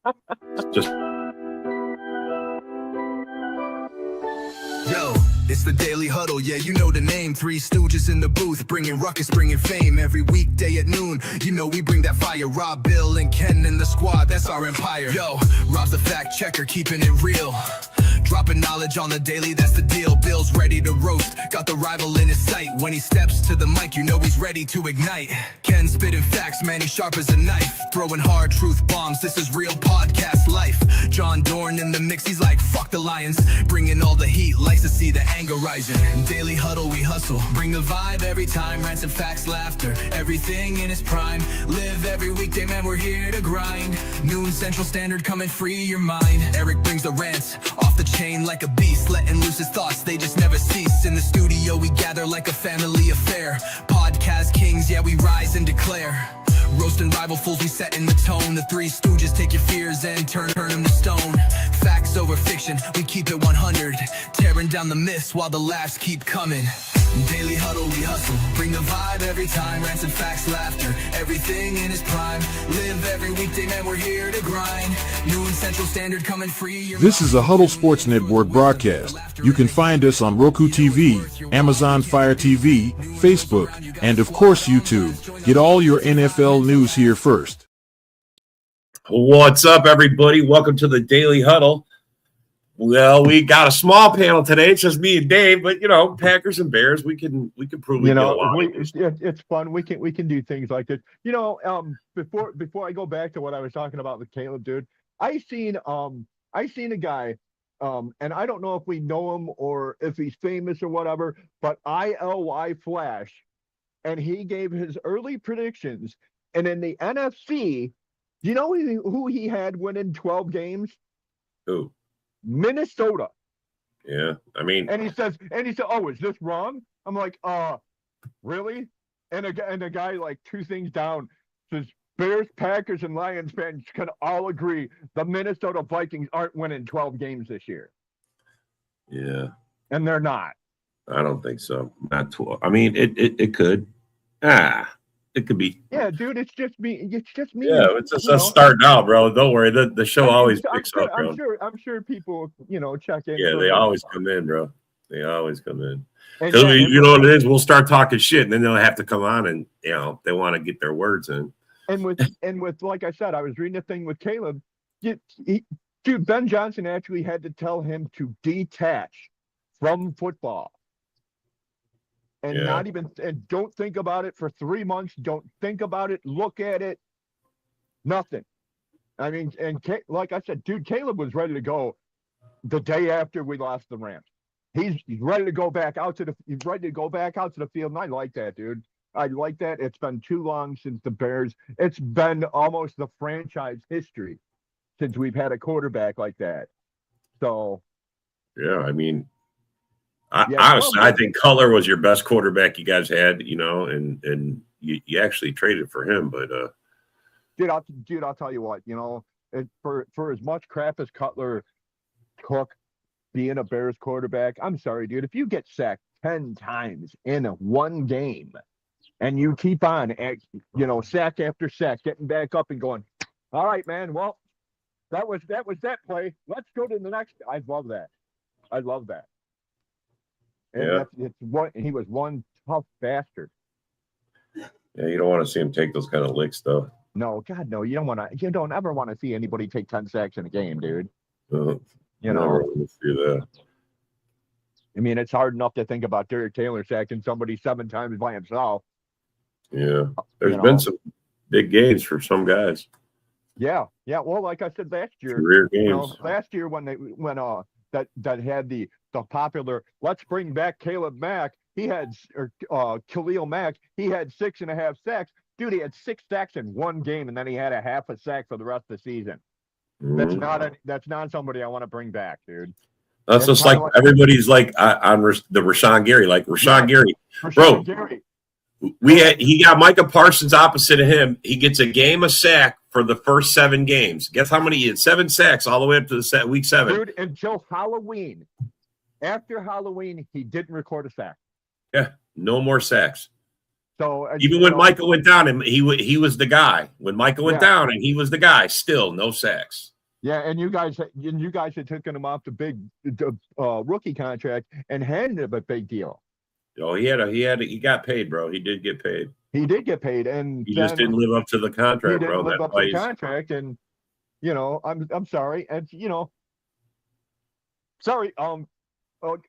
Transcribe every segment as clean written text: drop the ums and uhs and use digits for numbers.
Just Yo, it's the Daily Huddle, yeah, you know the name. Three stooges in the booth, bringing ruckus, bringing fame. Every weekday at noon, you know we bring that fire. Rob, Bill, and Ken in the squad, that's our empire. Yo, Rob's the fact checker, keeping it real. Dropping knowledge on the daily, that's the deal. Bill's ready to roast, got the rival in his sight. When he steps to the mic, you know he's ready to ignite. Ken spitting facts, man, he's sharp as a knife. Throwing hard truth bombs, this is real podcast life. John Dorn in the mix, he's like, fuck the Lions. Bringing all the heat, likes to see the anger rising. Daily Huddle, we hustle, bring the vibe every time. Rants and facts, laughter, everything in its prime. Live every weekday, man, we're here to grind. Noon Central Standard, come and free your mind. Eric brings the rants, off the chain like a beast, letting loose his thoughts, they just never cease. In the studio we gather like a family affair. Podcast kings, yeah, we rise and declare. Roasting rival fools, we setting the tone. The Three Stooges take your fears and turn them to stone. Facts over fiction, we keep it 100. Tearing down the myths while the laughs keep coming. Daily Huddle, we hustle, bring the vibe every time. Rants and facts, laughter, everything in its prime. Live every weekday, man, we're here to grind. Noon Central Standard, come and free your This is a Huddle Sports Network broadcast. You can find us on Roku TV, Amazon Fire TV, Facebook, and of course YouTube. Get all your NFL news here first. what's up, everybody? Welcome to the Daily Huddle. Well, we got a small panel today. It's just me and Dave, but Packers and Bears, we can prove we get along. It's fun. We can do things like this. Before I go back to what I was talking about with Caleb, dude, I seen a guy, and I don't know if we know him or if he's famous or whatever, but ILY Flash, and he gave his early predictions. And in the NFC, you know who he had winning 12 games? Who? Minnesota. Yeah, I mean, and he said, "Oh, is this wrong?" I'm like, really?" And a guy like two things down says, "Bears, Packers, and Lions fans can all agree the Minnesota Vikings aren't winning 12 games this year." Yeah, and they're not. I don't think so. Not 12. I mean, it could. It could be. Yeah, dude, it's just me. Yeah, it's just us starting out, bro. Don't worry. The show always picks up, bro. I'm sure people, check in. Yeah, they always come in, bro. They always come in. Because you know what it is? We'll start talking shit, and then they'll have to come on, and they want to get their words in. And with like I said, I was reading a thing with Caleb. Dude, Ben Johnson actually had to tell him to detach from football. And don't think about it for 3 months. Don't think about it. Look at it. Nothing. I mean, and like I said, dude, Caleb was ready to go the day after we lost the Rams. He's ready to go back out to the. He's ready to go back out to the field, and I like that, dude. I like that. It's been too long since the Bears. It's been almost the franchise history since we've had a quarterback like that. So. Yeah, I mean. Honestly, I think Cutler was your best quarterback you guys had, and you actually traded for him, but dude, I'll tell you what, for as much crap as Cutler took being a Bears quarterback, I'm sorry, dude, if you get sacked 10 times in one game and you keep on, sack after sack, getting back up and going, all right, man, well, that was that play. Let's go to the next. I love that. And he was one tough bastard. Yeah, you don't want to see him take those kind of licks, though. No, God, no. You don't ever want to see anybody take 10 sacks in a game, dude. Never want to see that. I mean, it's hard enough to think about Derek Taylor sacking somebody 7 times by himself. Yeah, there's been some big games for some guys. Yeah. Well, like I said last year, career games. Last year when that had the popular "Let's bring back Caleb Mack," he had Khalil Mack. He had 6.5 sacks. Dude, he had 6 sacks in one game, and then he had a half a sack for the rest of the season. Mm-hmm. That's not somebody I want to bring back, dude. That's just like everybody's like on the Rashawn Gary, Gary, bro. He got Micah Parsons opposite of him. He gets a game a sack for the first 7 games. Guess how many? He had 7 sacks all the way up to the week 7. Dude, until Halloween. After Halloween, he didn't record a sack. Yeah, no more sacks. So even when Micah went down, and he was the guy. When Micah went down, and he was the guy, still no sacks. Yeah, and you guys had taken him off the rookie contract and handed him a big deal. Oh, he got paid, bro. He did get paid. He did get paid, and He just then didn't live up to the he contract, didn't bro. live That's up to why the he's contract, and I'm sorry, and sorry.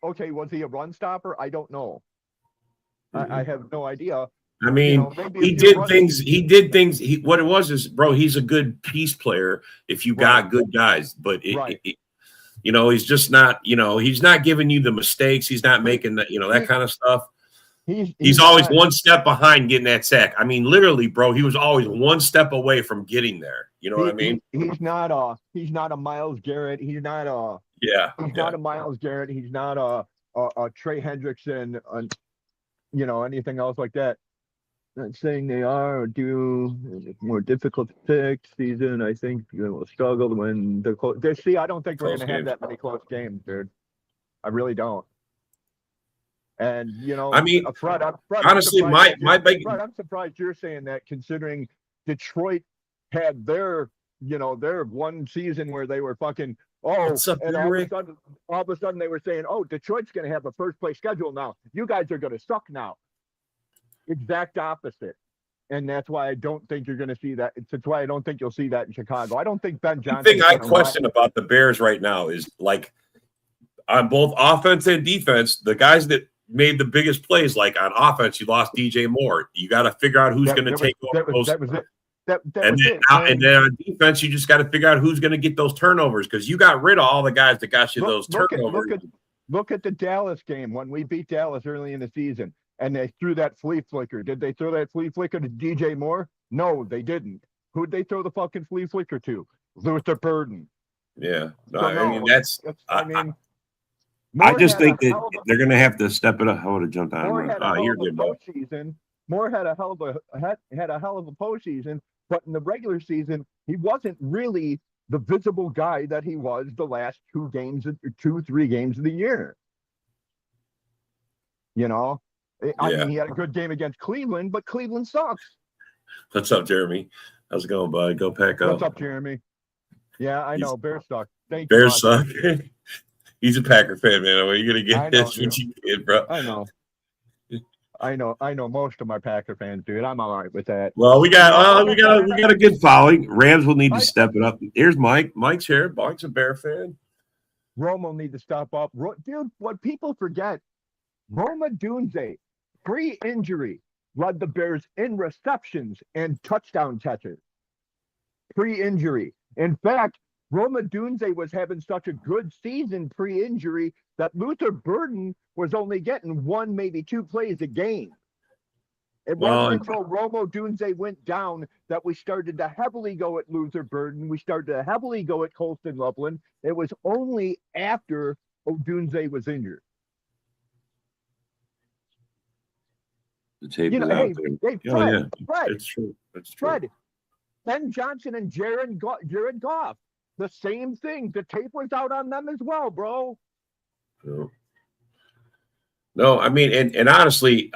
Okay, was he a run stopper? I don't know. I have no idea. I mean, Maybe he if you're did things. He did things. What it was is, bro, he's a good piece player if you got good guys. But he's just not. He's not giving you the mistakes. He's not making that. That kind of stuff. He's always one step behind getting that sack. I mean, literally, bro, he was always one step away from getting there. You know what I mean? He's not a Myles Garrett. He's not a Myles Garrett. He's not a Trey Hendrickson. Anything else like that. Not saying they are or do more difficult to pick season. I think will struggle when they're close. See, I don't think we're going to have that many close games, dude. I really don't. And I mean, Fred, honestly, I'm surprised you're saying that, considering Detroit had their one season where they were fucking and all of a sudden they were saying, Detroit's going to have a first place schedule now. You guys are going to suck now. Exact opposite. And that's why I don't think you're going to see that. That's why I don't think you'll see that in Chicago. I don't think Ben Johnson. The thing I question about the Bears right now is, like, on both offense and defense, the guys that made the biggest plays, like on offense, you lost DJ Moore. You got to figure out who's going to take over those. That was it. And then on defense, you just got to figure out who's going to get those turnovers, because you got rid of all the guys that got you those turnovers. Look at the Dallas game when we beat Dallas early in the season, and they threw that flea flicker. Did they throw that flea flicker to DJ Moore? No, they didn't. Who'd they throw the fucking flea flicker to? Luther Burden. Yeah, I just think that they're going to have to step it up. I would have jumped on. You're good, bro. Moore had a hell of a postseason, but in the regular season, he wasn't really the visible guy that he was the last 3 games of the year. I mean, he had a good game against Cleveland, but Cleveland sucks. What's up, Jeremy? How's it going, bud? Go pack up. What's up, Jeremy? Yeah, I know. Bears suck. Bears suck. He's a Packer fan, man. What are you gonna get this when you kid, bro? I know most of my Packer fans, dude. I'm all right with that. Well, we got a good following. Rams will need to step it up. Here's Mike. Mike's here. Mike's a Bear fan. Rome will need to step up. Dude, what people forget, Roma Dunze, pre-injury, led the Bears in receptions and touchdown catches. Pre-injury. In fact, Roma Dunze was having such a good season pre-injury that Luther Burden was only getting 1, maybe 2 plays a game. It wasn't until Roma Dunze went down that we started to heavily go at Luther Burden. We started to heavily go at Colston Loveland. It was only after Odunze was injured. The tape is out there. Fred, it's true. Fred, Ben Johnson and Jared Goff. The same thing. The tape was out on them as well, bro. No, I mean, and honestly,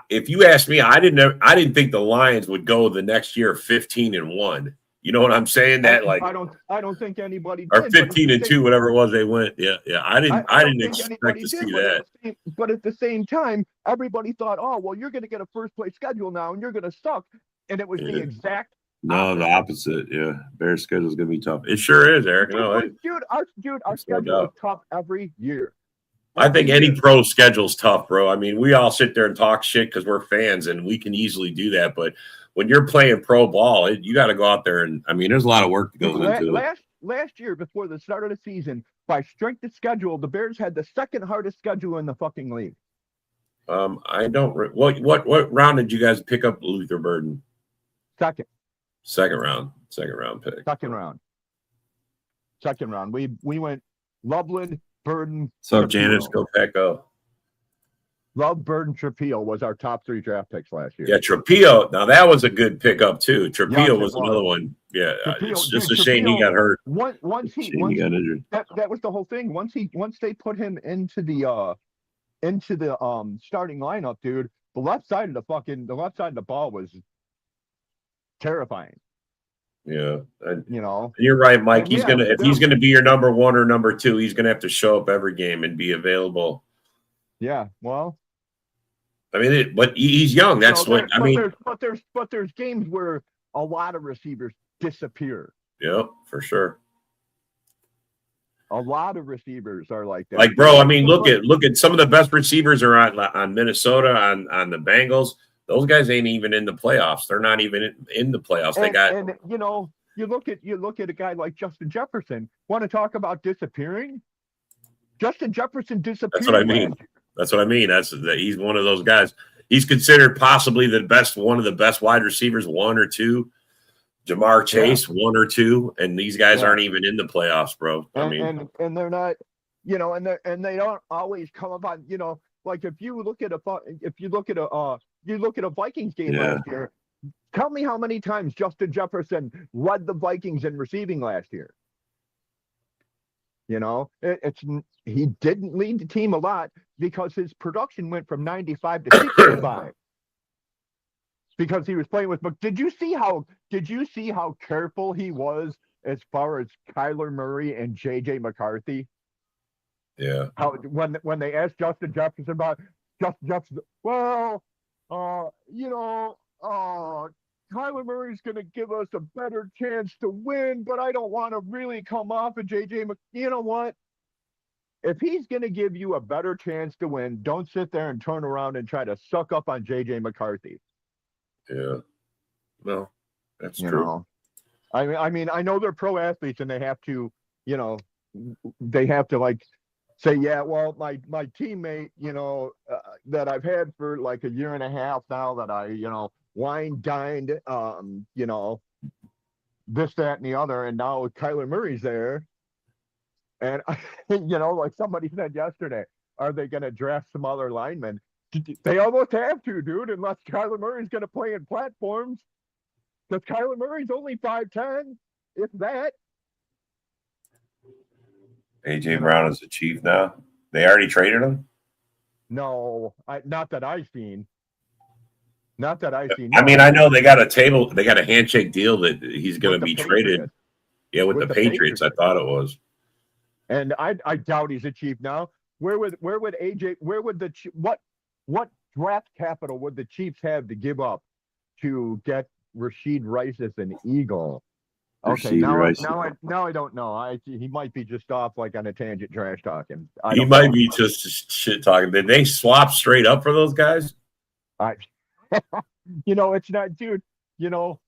if you ask me, I didn't think the Lions would go the next year 15-1. You know what I'm saying? That I don't think anybody did. Or 15-2, whatever it was they went. Yeah. I didn't expect to see that. But at the same time, everybody thought, well, you're going to get a first place schedule now, and you're going to suck. And it was the exact. No, the opposite. Yeah, Bears' schedule is going to be tough. It sure is, Eric. Our schedule is tough every year. I think any pro schedule's tough, bro. I mean, we all sit there and talk shit because we're fans, and we can easily do that. But when you're playing pro ball, you got to go out there, and I mean, there's a lot of work that goes into it. Last year, before the start of the season, by strength of schedule, the Bears had the second hardest schedule in the fucking league. I don't. What round did you guys pick up Luther Burden? Second round pick. Second round. We went Loveland, Burden. So Janice, go pack up. Love, Burden, Trapillo was our top 3 draft picks last year. Yeah, Trapillo. Now that was a good pickup too. Trapillo was another one. Yeah, it's just a shame he got hurt. Once he got injured. That was the whole thing. Once they put him into the starting lineup, dude, the left side of the ball was terrifying. Yeah, You know, you're right, Mike. and He's yeah, gonna if he's gonna be your number one or number two, he's gonna have to show up every game and be available. yeah. Well, I mean, but he's young. That's what I mean. but there's games where a lot of receivers disappear. Yeah, for sure. A lot of receivers are like that. Like, bro, I mean, look at some of the best receivers are on Minnesota, on the Bengals. Those guys ain't even in the playoffs. They're not even in the playoffs. And you know, you look at a guy like Justin Jefferson. Want to talk about disappearing? Justin Jefferson disappeared. That's what I mean. That's what I mean. He's one of those guys. He's considered possibly one of the best wide receivers, one or two. Jamar Chase, one or two, and these guys aren't even in the playoffs, bro. And they're not, you know, and they don't always come up on, you know, like if you look at a Vikings game last year, tell me how many times Justin Jefferson led the Vikings in receiving last year. You know, he didn't lead the team a lot because his production went from 95 to 65. Because he was playing with, but did you see how careful he was as far as Kyler Murray and JJ McCarthy? Yeah. How when they asked Justin Jefferson about Justin Jefferson, well, you know, Kyler Murray's going to give us a better chance to win, but I don't want to really come off of JJ. You know what? If he's going to give you a better chance to win, don't sit there and turn around and try to suck up on JJ McCarthy. Yeah, no, that's true. Know? I mean, I know they're pro athletes and they have to, you know, they have to like say, yeah, well, my teammate, you know, that I've had for like a year and a half now that I, you know, wine dined, you know, this, that, and the other, and now Kyler Murray's there, and you know, like somebody said yesterday, are they going to draft some other linemen? They almost have to, dude, unless Kyler Murray's going to play in platforms. Because Kyler Murray's only 5'10", if that. A.J. Brown is the Chief now. They already traded him? No, not that I've seen. Not that I've seen. I mean, I know they got a handshake deal that he's going to be traded. Yeah, with the Patriots, I thought it was. And I doubt he's a Chief now. What draft capital would the Chiefs have to give up to get Rashid Rice as an Eagle? Okay, now I don't know. He might be just off like on a tangent trash talking. He might be just shit talking. Did they swap straight up for those guys? You know, it's not, dude. You know,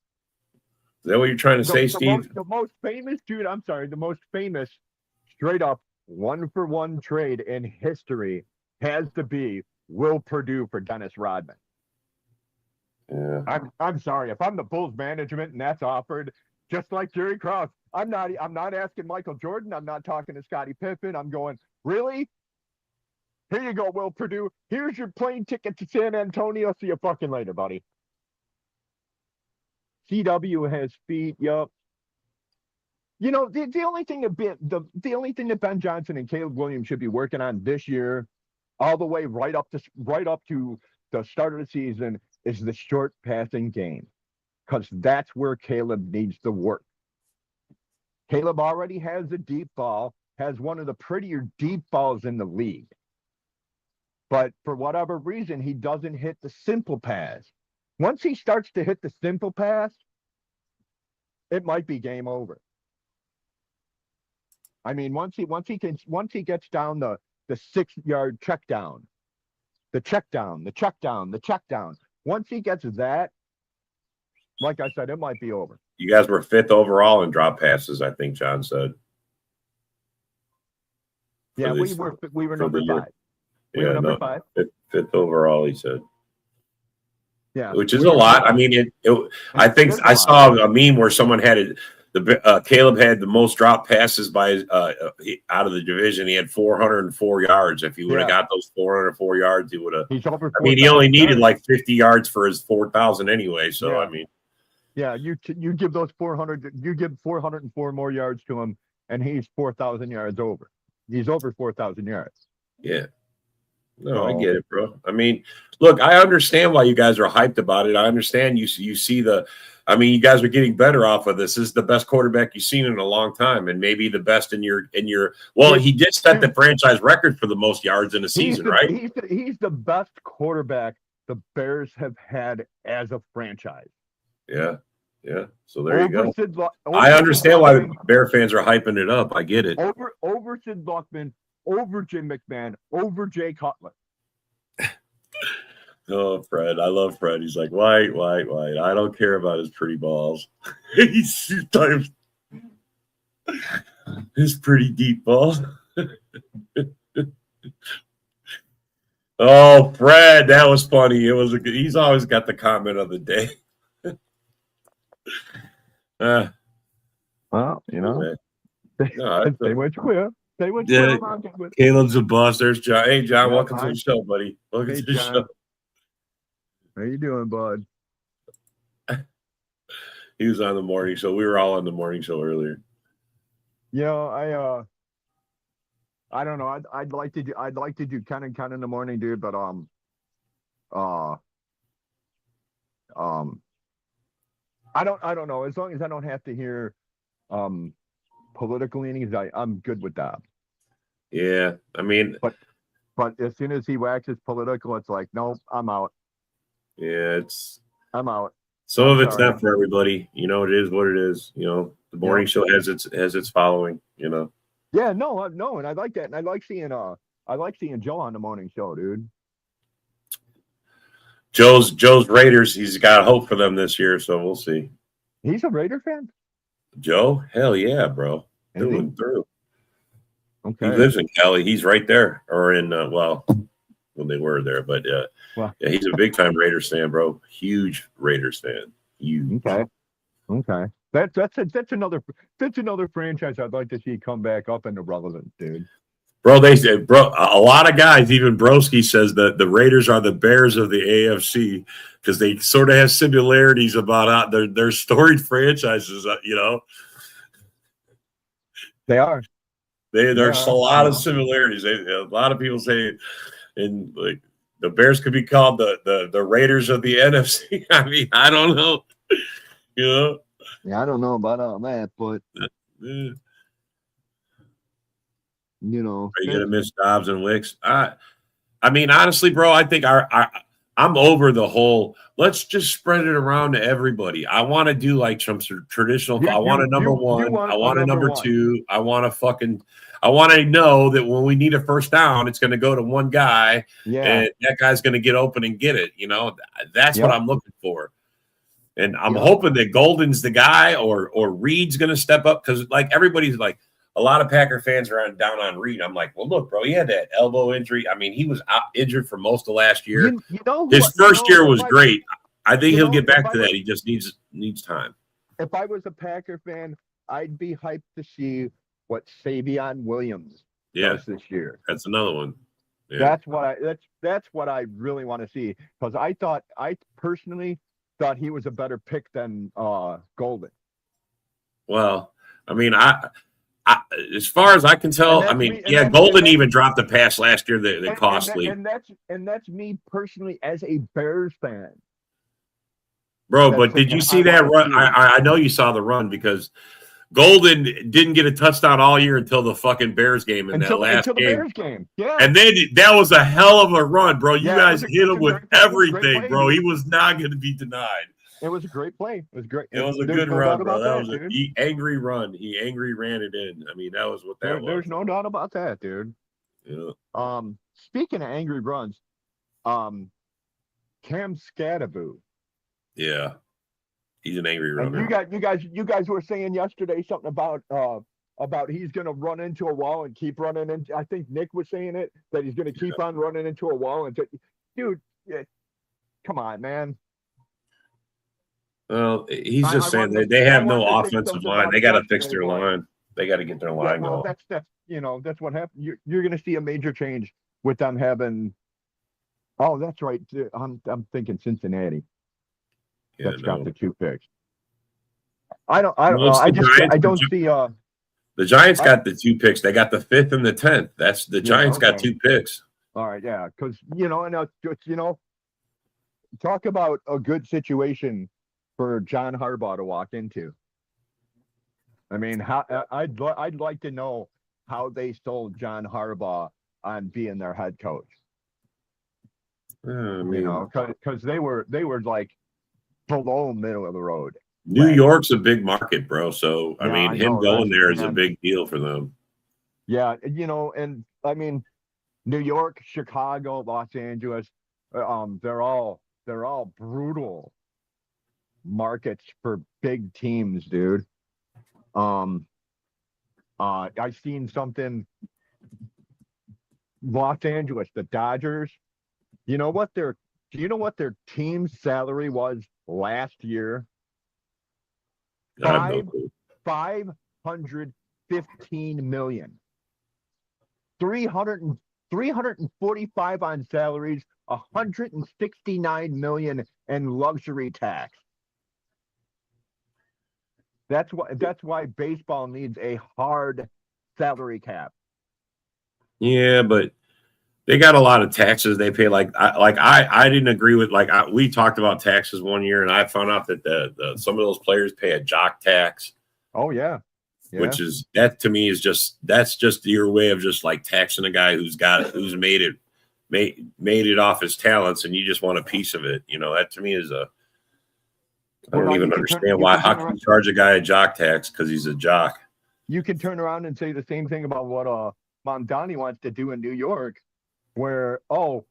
is that what you're trying to say, Steve? The most famous, dude. I'm sorry. The most famous, straight up 1-for-1 trade in history has to be Will Perdue for Dennis Rodman. Yeah. I'm sorry if I'm the Bulls management and that's offered, just like Jerry Krause. I'm not asking Michael Jordan. I'm not talking to Scottie Pippen. I'm going, really? Here you go, Will Perdue. Here's your plane ticket to San Antonio. See you fucking later, buddy. CW has feet. Yup. You know, the only thing that Ben Johnson and Caleb Williams should be working on this year, all the way right up to the start of the season, is the short passing game, because that's where Caleb needs to work. Caleb already has a deep ball, has one of the prettier deep balls in the league. But for whatever reason, he doesn't hit the simple pass. Once he starts to hit the simple pass, it might be game over. I mean, once he gets down the 6-yard check down, the check down. Once he gets that, like I said, it might be over. You guys were 5th overall in drop passes, I think John said. Yeah, we were number 5. We were number 5. 5th overall, he said. Yeah, which is a lot. I mean, I think I saw a meme where someone had it. Caleb had the most drop passes by out of the division. He had 404 yards. If he would have got those 404 yards, he would have. I mean, he only needed like 50 yards for his 4,000 anyway. So I mean, yeah, you give those 400. You give 404 more yards to him, and he's 4,000 yards over. He's over 4,000 yards. Yeah. No, I get it, bro. I mean, look, I understand why you guys are hyped about it. I understand you see the. I mean, you guys are getting better off of this. This is the best quarterback you've seen in a long time, and maybe the best in your. Well, he did set the franchise record for the most yards in a season, right? He's the best quarterback the Bears have had as a franchise. Yeah. So there you go. I understand why Bear fans are hyping it up. I get it. Over Sid Luckman, over Jim McMahon, over Jay Cutler. Oh, Fred. I love Fred. He's like, white. I don't care about his pretty balls. He's his pretty deep balls. Oh, Fred, that was funny. It was he's always got the comment of the day. Well, you know, no, they went queer. They went Caleb's a boss. There's John. Hey, John, welcome to the show, buddy. Welcome to the show. How you doing, bud? He was on the morning show. We were all on the morning show earlier. You know, I don't know. I'd like to do kind of in the morning, dude. But I don't know. As long as I don't have to hear political leanings, I'm good with that. Yeah, I mean, but as soon as he waxes political, it's like, nope, I'm out. Yeah, I'm out. Some of it's not for everybody. You know, it is what it is. You know, the morning show has its following. You know. Yeah, no, and I like that, and I like seeing Joe on the morning show, dude. Joe's Raiders. He's got hope for them this year, so we'll see. He's a Raider fan. Joe, hell yeah, bro, through and through. Okay. He lives in Cali. He's right there, or in when they were there, but yeah, he's a big time Raiders fan, bro. Huge Raiders fan. Huge. Okay. That's another franchise I'd like to see come back up into relevance, dude. Bro, they said, a lot of guys, even Broski says that the Raiders are the Bears of the AFC because they sort of have similarities about their storied franchises. You know, they are. There's a lot of similarities. A lot of people say, and like the Bears could be called the Raiders of the NFC. I mean, I don't know. You know. Yeah, I don't know about all that, but you know, are you gonna miss Dobbs and Wicks? I mean, honestly, bro, I think I'm over the whole. Let's just spread it around to everybody. I want to do like some sort of traditional. I want a number one. I want a number two. I want to know that when we need a first down, it's going to go to one guy, and that guy's going to get open and get it. You know, that's what I'm looking for. And I'm hoping that Golden's the guy or Reed's going to step up because, like, everybody's like, a lot of Packer fans are down on Reed. I'm like, well, look, bro, he had that elbow injury. I mean, he was injured for most of last year. His first year was great. I think he'll get back to that. He just needs time. If I was a Packer fan, I'd be hyped to see what Savion Williams does this year. That's another one. Yeah. That's what I really want to see because I personally thought he was a better pick than Golden. Well, I mean, I as far as I can tell, I mean, Golden even dropped a pass last year that costly. And that's me personally as a Bears fan. Bro, but did you see that run? I know you saw the run because Golden didn't get a touchdown all year until the fucking Bears game that last game. Bears game. Yeah. And then that was a hell of a run, bro. You guys hit him with everything, bro. He was not going to be denied. It was a great play. It was great. It was a good run, bro. That was an angry run. He angry ran it in. I mean, that was what that was. There's no doubt about that, dude. Yeah. Speaking of angry runs, Cam Scadaboo. Yeah. He's an angry runner. And you guys were saying yesterday something about he's going to run into a wall and keep running. And I think Nick was saying it that he's going to keep on running into a wall. And dude, come on, man. Well, he's just saying they have no offensive line. They got to fix their line. They got to get their line going. That's what happened. You're going to see a major change with them having. Oh, that's right. I'm thinking Cincinnati. That's got the 2 picks. I don't see. The Giants got the 2 picks. They got the 5th and the 10th. That's the Giants got 2 picks. All right, yeah, because and just talk about a good situation for John Harbaugh to walk into. I mean, I'd like to know how they sold John Harbaugh on being their head coach. I mean, Because they were like below middle of the road. New York's a big market, bro. So I Yeah, mean, I him know, going there is a man. big deal for them. Yeah, and I mean, New York, Chicago, Los Angeles, they're all brutal markets for big teams, dude. I've seen something. Los Angeles, the Dodgers. You know what their Do you know what their team's salary was last year? I have no clue. 515 million. 345 on salaries, 169 million in luxury tax. That's why baseball needs a hard salary cap. Yeah, but they got a lot of taxes they pay. I didn't agree with we talked about taxes one year, and I found out that the some of those players pay a jock tax. Oh yeah. Which is that to me is that's just your way of just like taxing a guy who's made it off his talents, and you just want a piece of it. That to me is I don't even understand why. How can you charge a guy a jock tax because he's a jock? You can turn around and say the same thing about what Mondani wants to do in New York, where I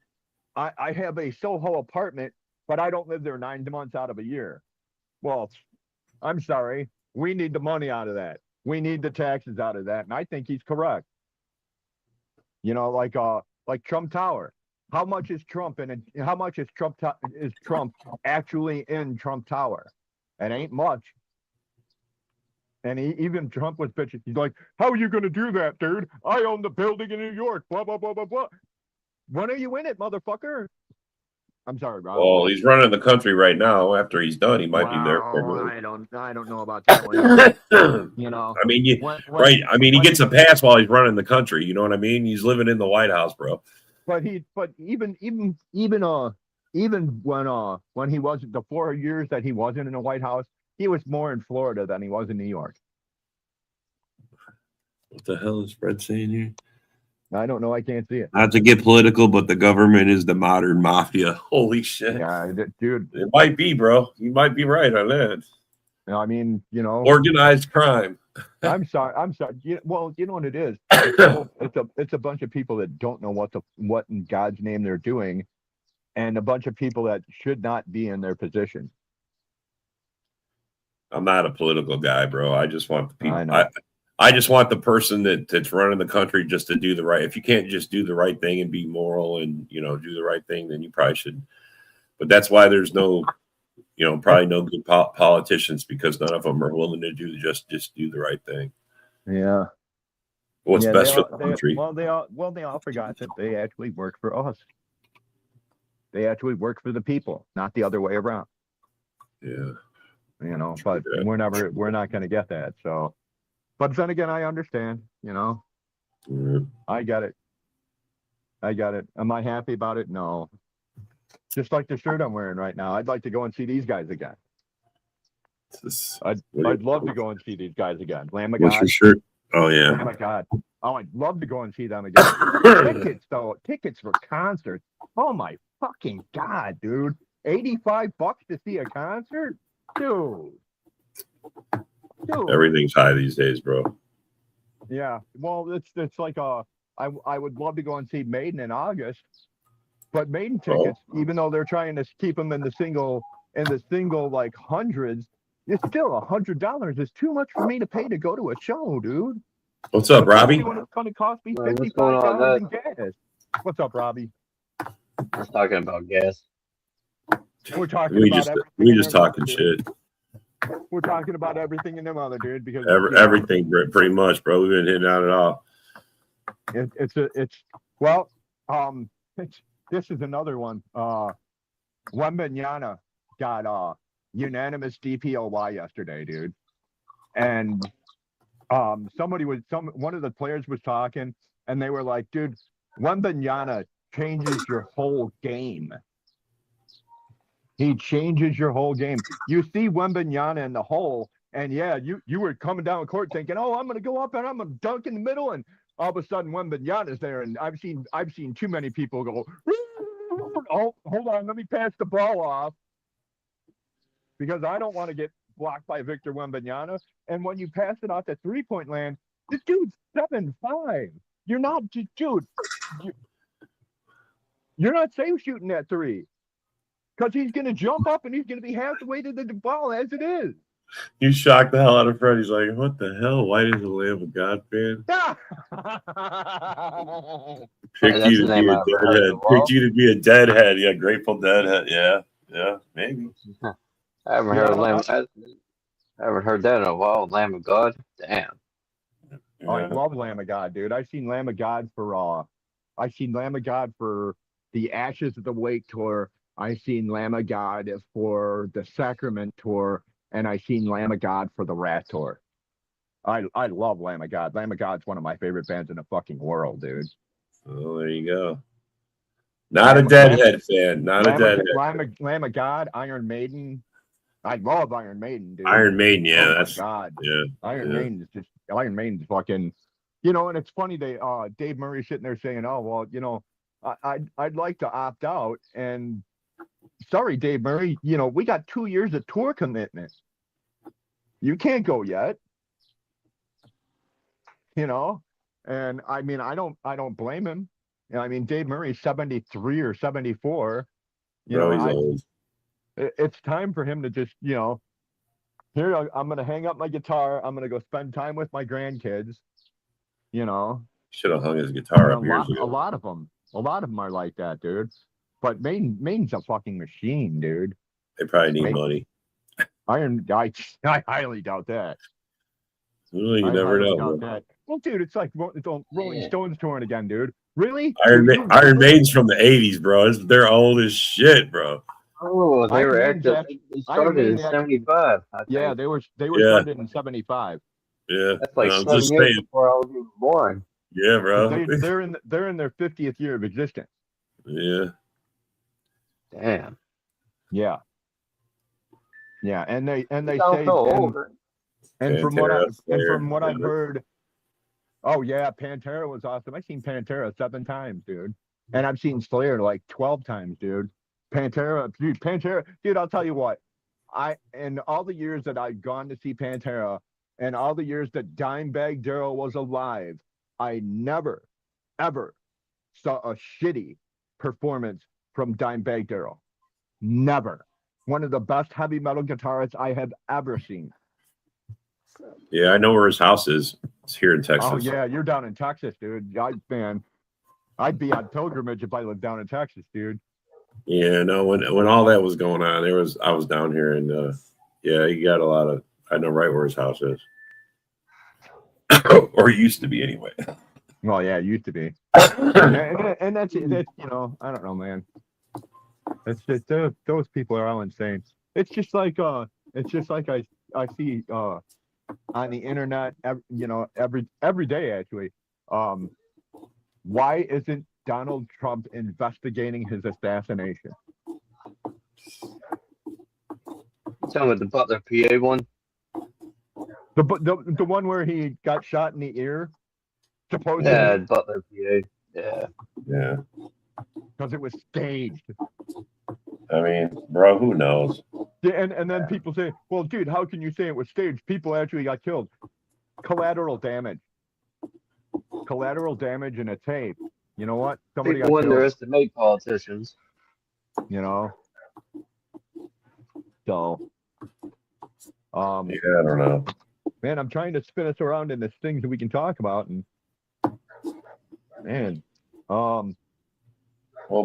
have a Soho apartment, but I don't live there 9 months out of a year. Well, I'm sorry, we need the money out of that. We need the taxes out of that, and I think he's correct. Like Trump Tower. How much is Trump how much is Trump actually in Trump Tower? It ain't much. And even Trump was bitching. He's like, "How are you going to do that, dude? I own the building in New York. Blah blah blah blah blah. When are you in it, motherfucker?" I'm sorry, Rob. Well, he's running the country right now. After he's done, he might be there. I don't know about that one. I mean, right? I mean, he gets a pass while he's running the country. You know what I mean? He's living in the White House, bro. But even when he wasn't the 4 years that he wasn't in the White House, he was more in Florida than he was in New York. What the hell is Fred saying here? I don't know. I can't see it. Not to get political, but the government is the modern mafia. Holy shit. Yeah, dude. It might be, bro. You might be right on that. I mean, organized crime. I'm sorry. Well, you know what it is? It's a bunch of people that don't know what in God's name they're doing, and a bunch of people that should not be in their position. I'm not a political guy, bro. I just want the people. I know. I just want the person that's running the country just to do the right. If you can't just do the right thing and be moral and do the right thing, then you probably should. But that's why there's no, probably no good politicians, because none of them are willing to just do the right thing. Yeah. What's best for the country? They all forgot that they actually work for us. They actually work for the people, not the other way around. Yeah. But we're not going to get that. So. But then again, I understand, Mm-hmm. I get it. Am I happy about it? No. Just like the shirt I'm wearing right now. I'd like to go and see these guys again. I'd love to go and see these guys again. Lamb of God. What's your shirt? Oh, yeah. Lamb of God. Oh, I'd love to go and see them again. Tickets for concerts. Oh, my fucking God, dude. $85 to see a concert? Dude. Everything's high these days, bro. Yeah, well, it's like I would love to go and see Maiden in August, but Maiden tickets, even though they're trying to keep them in the single like hundreds, it's still $100. It's too much for me to pay to go to a show, dude. What's up, Robbie? It's going to cost me $55 in gas. What's up, Robbie? We're talking about gas. We're talking we just talking shit. We're talking about everything in them other, dude, because everything pretty much, bro. We've been hitting on it all. This is another one. Wembanyama got unanimous DPOY yesterday, dude. And one of the players was talking, and they were like, dude, Wembanyama changes your whole game. He changes your whole game. You see Wembanyama in the hole, and yeah, you were coming down court thinking, oh, I'm going to go up and I'm going to dunk in the middle, and all of a sudden Wembanyama's there, and I've seen too many people go, oh, hold on, let me pass the ball off because I don't want to get blocked by Victor Wembanyama. And when you pass it off the 3-point land, this dude's 7'5". You're not, dude. You're not safe shooting that three because he's going to jump up and he's going to be half the way to the ball as it is. You shocked the hell out of Fred. He's like, what the hell? Why is the Lamb of God fan? Picked you to be a deadhead. Picked you to be a deadhead. Yeah, Grateful Deadhead. Yeah, maybe. I haven't heard I haven't heard that in a while. Lamb of God. Damn. Oh, I love Lamb of God, dude. I've seen Lamb of God for the Ashes of the Wake tour. I've seen Lamb of God for the Sacrament tour, and I've seen Lamb of God for the Rat tour. I love Lamb of God. Lamb of God's one of my favorite bands in the fucking world, dude. Oh, there you go. Not a Deadhead fan. Not a Deadhead. Lamb of God, Iron Maiden. I love Iron Maiden, dude. Iron Maiden, yeah. Oh that's God. Yeah. Iron Maiden's fucking, and it's funny Dave Murray's sitting there saying, oh well, I'd like to opt out, and sorry, Dave Murray, we got 2 years of tour commitment. You can't go yet. And I mean, I don't blame him. I mean, Dave Murray's 73 or 74. He's old. It's time for him to just, here, I'm going to hang up my guitar. I'm going to go spend time with my grandkids, Should have hung his guitar up years ago. A lot of them are like that, dude. But Maine's a fucking machine, dude. They probably need money. I highly doubt that. Well, you never know. Well, dude, it's like Rolling Stones touring again, dude. Really? Iron Maiden's from the 80s, bro. They're old as shit, bro. Oh, they were active. They started in 75. Yeah, they were started in 75. Yeah, that's like 7 years before I was even born. Yeah, bro. They're in their 50th year of existence. Yeah. Damn. Yeah. Yeah, and they say and from what I've heard, oh yeah, Pantera was awesome. I've seen Pantera 7 times, dude, and I've seen Slayer like 12 times, dude. Pantera, dude. I'll tell you what, in all the years that I've gone to see Pantera, and all the years that Dimebag Darrell was alive, I never, ever saw a shitty performance from Dimebag Darrell. Never. One of the best heavy metal guitarists I have ever seen. Yeah, I know where his house is. It's here in Texas. Oh yeah, you're down in Texas, dude. I'd be on pilgrimage if I lived down in Texas, dude. Yeah, no. When all that was going on, I was down here, and yeah, he got a lot of. I know right where his house is, or used to be anyway. Well, yeah, it used to be, and that's I don't know, man. It's just those people are all insane. It's just like I see on the internet, every day actually. Why isn't Donald Trump investigating his assassination? Tell me the Butler PA one. The one where he got shot in the ear, supposedly. Yeah, Butler PA. Yeah. Because it was staged. I mean, bro, who knows? Yeah, and then people say, well, dude, how can you say it was staged? People actually got killed. Collateral damage. Collateral damage in a tape. You know what? Somebody people got killed. underestimate politicians. So, yeah, I don't know. Man, I'm trying to spin us around into things that we can talk about, and man, well,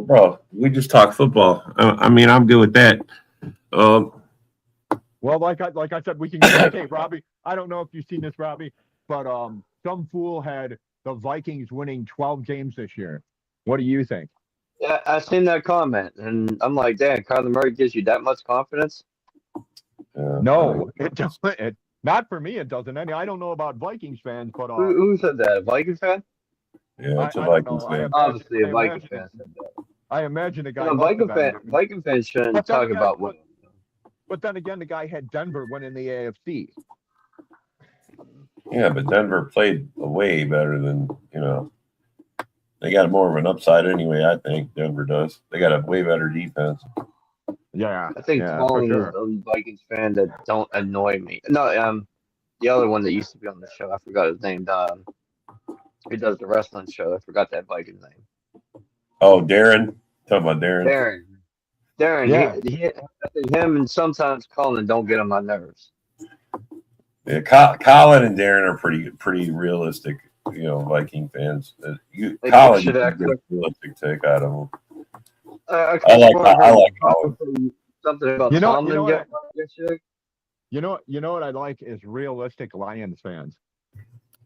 bro, we just talk football. I mean, I'm good with that. Well, like I said, we can get okay, Robbie. I don't know if you've seen this, Robbie, but some fool had the Vikings winning 12 games this year. What do you think? Yeah, I seen that comment, and I'm like, damn, Kyler Murray gives you that much confidence? No, it doesn't. Not for me, it doesn't. I don't know about Vikings fans, but who said that? A Vikings fan? Yeah, it's a I don't Vikings know. fan. Obviously, a I Viking imagine, fan said that. I imagine the guy No, must have been. Viking fans shouldn't But then talk again, about what. but then again, the guy had Denver winning the AFC. Yeah, but Denver played way better than, they got more of an upside anyway, I think. Denver does. They got a way better defense. Yeah, I think yeah, for Colin is sure. the Vikings fan that don't annoy me. No, the other one that used to be on the show, I forgot his name. He does the wrestling show. I forgot that Vikings name. Oh, Darren. Talking about Darren. Darren. Yeah. I think him and sometimes Colin don't get on my nerves. Yeah, Colin and Darren are pretty realistic, Viking fans. Colin, you should can act get a realistic take out of them. I I like Colin. Something about You know Tomlin what? yesterday. You know what I like is realistic Lions fans.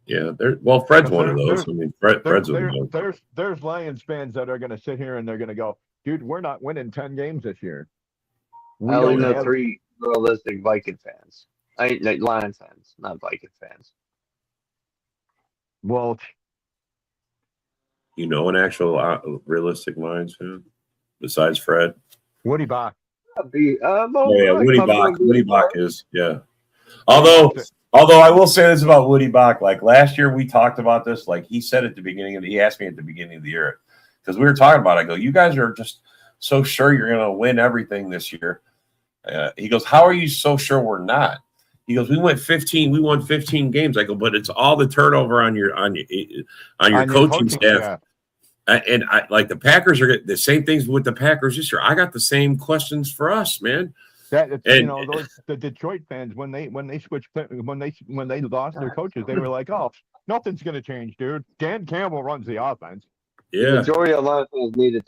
Yeah, Fred's one of those. I mean, Fred's one of those. There's Lions fans that are going to sit here and they're going to go, dude, we're not winning 10 games this year. I only know 3 realistic Viking fans. Lion fans, not Viking fans. Well, An actual realistic Lions fan besides Fred. Woody Bach. Woody Bach. Woody Bach is, yeah. Although I will say this about Woody Bach, like last year we talked about this, like he said at the beginning he asked me at the beginning of the year, because we were talking about it. I go, you guys are just so sure you're going to win everything this year. He goes, how are you so sure we're not? He goes, we won 15 games. I go, but it's all the turnover on your coaching staff. Yeah. And I like the Packers are the same things with the Packers this year. I got the same questions for us, man. The Detroit fans when they lost their coaches, they were like, "Oh, nothing's gonna change, dude. Dan Campbell runs the offense." Yeah, the majority of Lions fans needed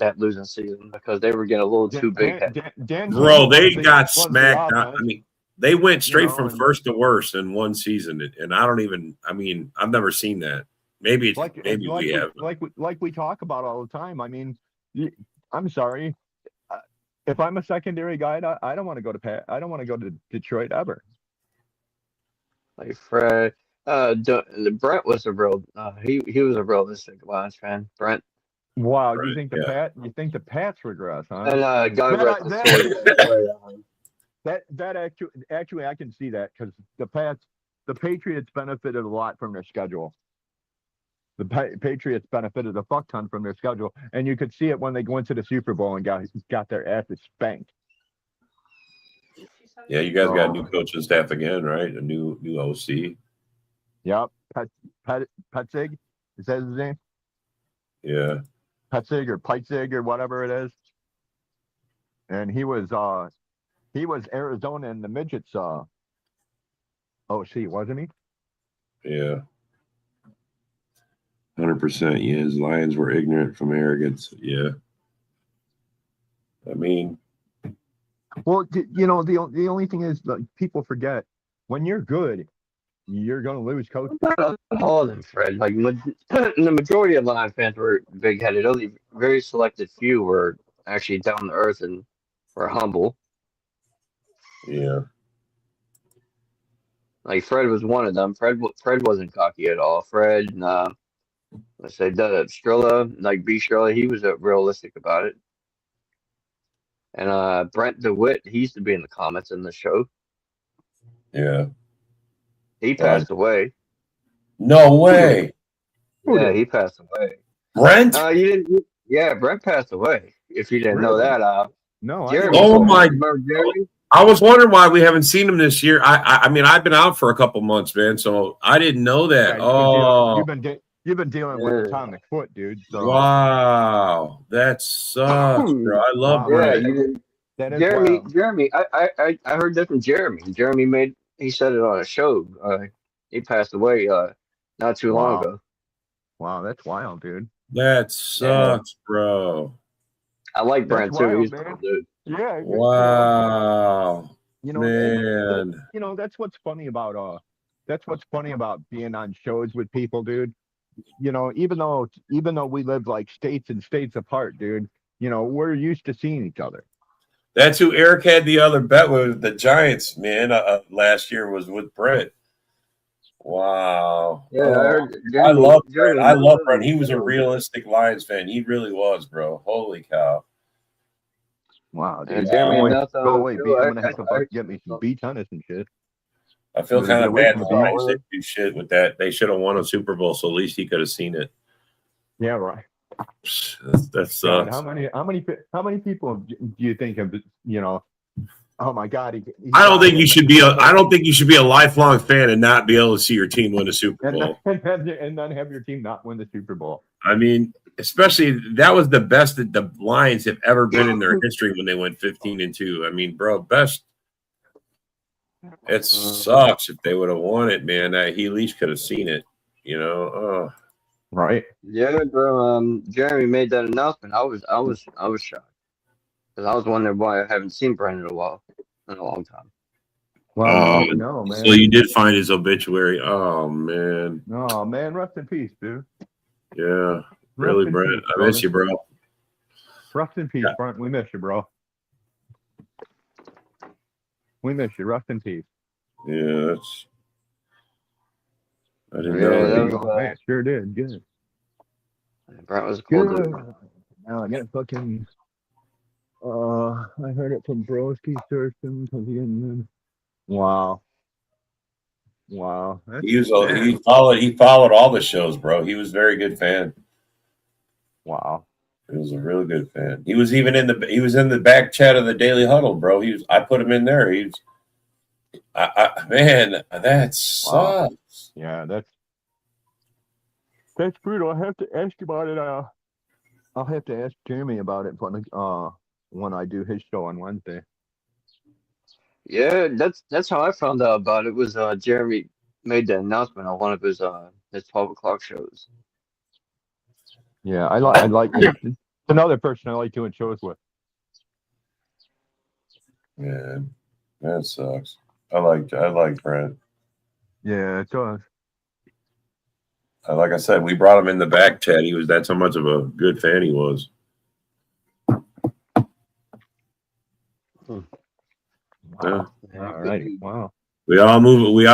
that losing season because they were getting a little too big. Bro, they got smacked. I mean, they went straight from first to worst in one season, and I've never seen that. Maybe we have. Like we talk about all the time. I mean, I'm sorry. If I'm a secondary guy, I don't want to go to I don't want to go to Detroit ever. Like Fred, Brent was a real. He was a realistic Lions fan. Brent. Wow, you think the Pats regress, huh? And that actually I can see that because the Patriots benefited a lot from their schedule. The Patriots benefited a fuck ton from their schedule, and you could see it when they went to the Super Bowl and got their asses spanked. Yeah, you guys got a new coaching staff again, right? A new OC. Yep, Petzig, is that his name? Yeah, Petzig or Peitzig or whatever it is. And he was Arizona and the midgets OC, wasn't he? Yeah. 100%. Yes, Lions were ignorant from arrogance. Yeah. I mean, well, the only thing is like people forget when you're good, you're gonna lose coaches. All of them, Fred. Like the majority of Lions fans were big-headed. Only very selected few were actually down to earth and were humble. Yeah. Like Fred was one of them. Fred wasn't cocky at all. Fred, let's say Strilla, like B Strilla, he was realistic about it. And Brent DeWitt, he used to be in the comments in the show. Yeah. He passed away. No way. Yeah, he passed away. Brent? You didn't? Yeah, Brent passed away. If you didn't know that, no. Jeremy. Oh my! Jeremy? I was wondering why we haven't seen him this year. I mean, I've been out for a couple months, man, so I didn't know that. You've been dealing with atomic foot, dude. So. Wow, that sucks, bro. I love Brent. Jeremy. I heard that from Jeremy. Jeremy he said it on a show. He passed away not too long ago. Wow, that's wild, dude. That sucks, bro. I like Brent too. He's a dude. Yeah. Wow. Man. That's what's funny about being on shows with people, dude. Even though we live like states and states apart, dude, we're used to seeing each other. That's who Eric had the other bet with the Giants, man. Last year was with Brett. Wow. Yeah, I Oh, heard I love Brent. Jeremy I love Milton. Brent. He was a realistic Lions fan. He really was, bro. Holy cow. Wow, Yeah, dude. Jeremy Go Milton away, too. B. I'm gonna have to fucking get me some beach tennis and shit. I feel Better kind get of away bad from the for the beach. Lions. They do shit with that. They should have won a Super Bowl, so at least he could have seen it. Yeah, right. That God, sucks. how many people do you think have, you know, oh my God, I don't think you should be I don't think you should be a lifelong fan and not be able to see your team win a Super Bowl. and then have your team not win the Super Bowl. I mean, especially that was the best that the Lions have ever been in their history when they went 15-2. I mean, bro, best. It sucks if they would have won it, man. He at least could have seen it, you know. Oh. Right. Yeah, bro. Jeremy made that announcement. I was shocked because I was wondering why I haven't seen Brent in a long time. Well, no, man. So you did find his obituary. Oh man. Oh man, rest in peace, dude. Yeah, really, Brent. I miss you, bro. Rest in peace, Brent. We miss you, bro. We miss you. Rest in peace. Yeah, that's. I didn't Yeah, know. that was, Man, sure did. Good. Brent was a cool Good. dude. Now I got fucking. I heard it from Broski Thurston because he didn't. Wow. Wow. He followed all the shows, bro. He was a very good fan. Wow. He was a really good fan. He was even in the back chat of the Daily Huddle, bro. I put him in there. Man, that sucks. Wow. Yeah, that's brutal. I have to ask about it. I'll have to ask Jeremy about it when I do his show on Wednesday. Yeah, that's how I found out about it. Was Jeremy made the announcement on one of his 12 o'clock shows. Yeah, I like it's another person I like doing shows with. Yeah, that sucks. I like Brent. Yeah, it does. Like I said, we brought him in the back chat. That's how much of a good fan he was. Wow. Yeah. All righty. Wow. We all move.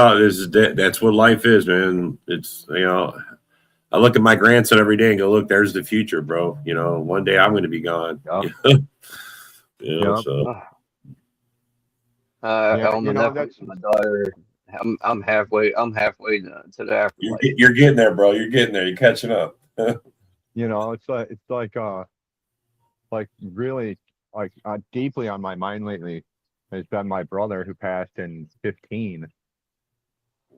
That's what life is, man. It's, I look at my grandson every day and go, look, there's the future, bro. One day I'm going to be gone. Yep. So. On the Netflix with my daughter. I'm halfway to the afterlife. You're getting there, bro. You're getting there. You're catching up. It's like really deeply on my mind lately has been my brother who passed in 15.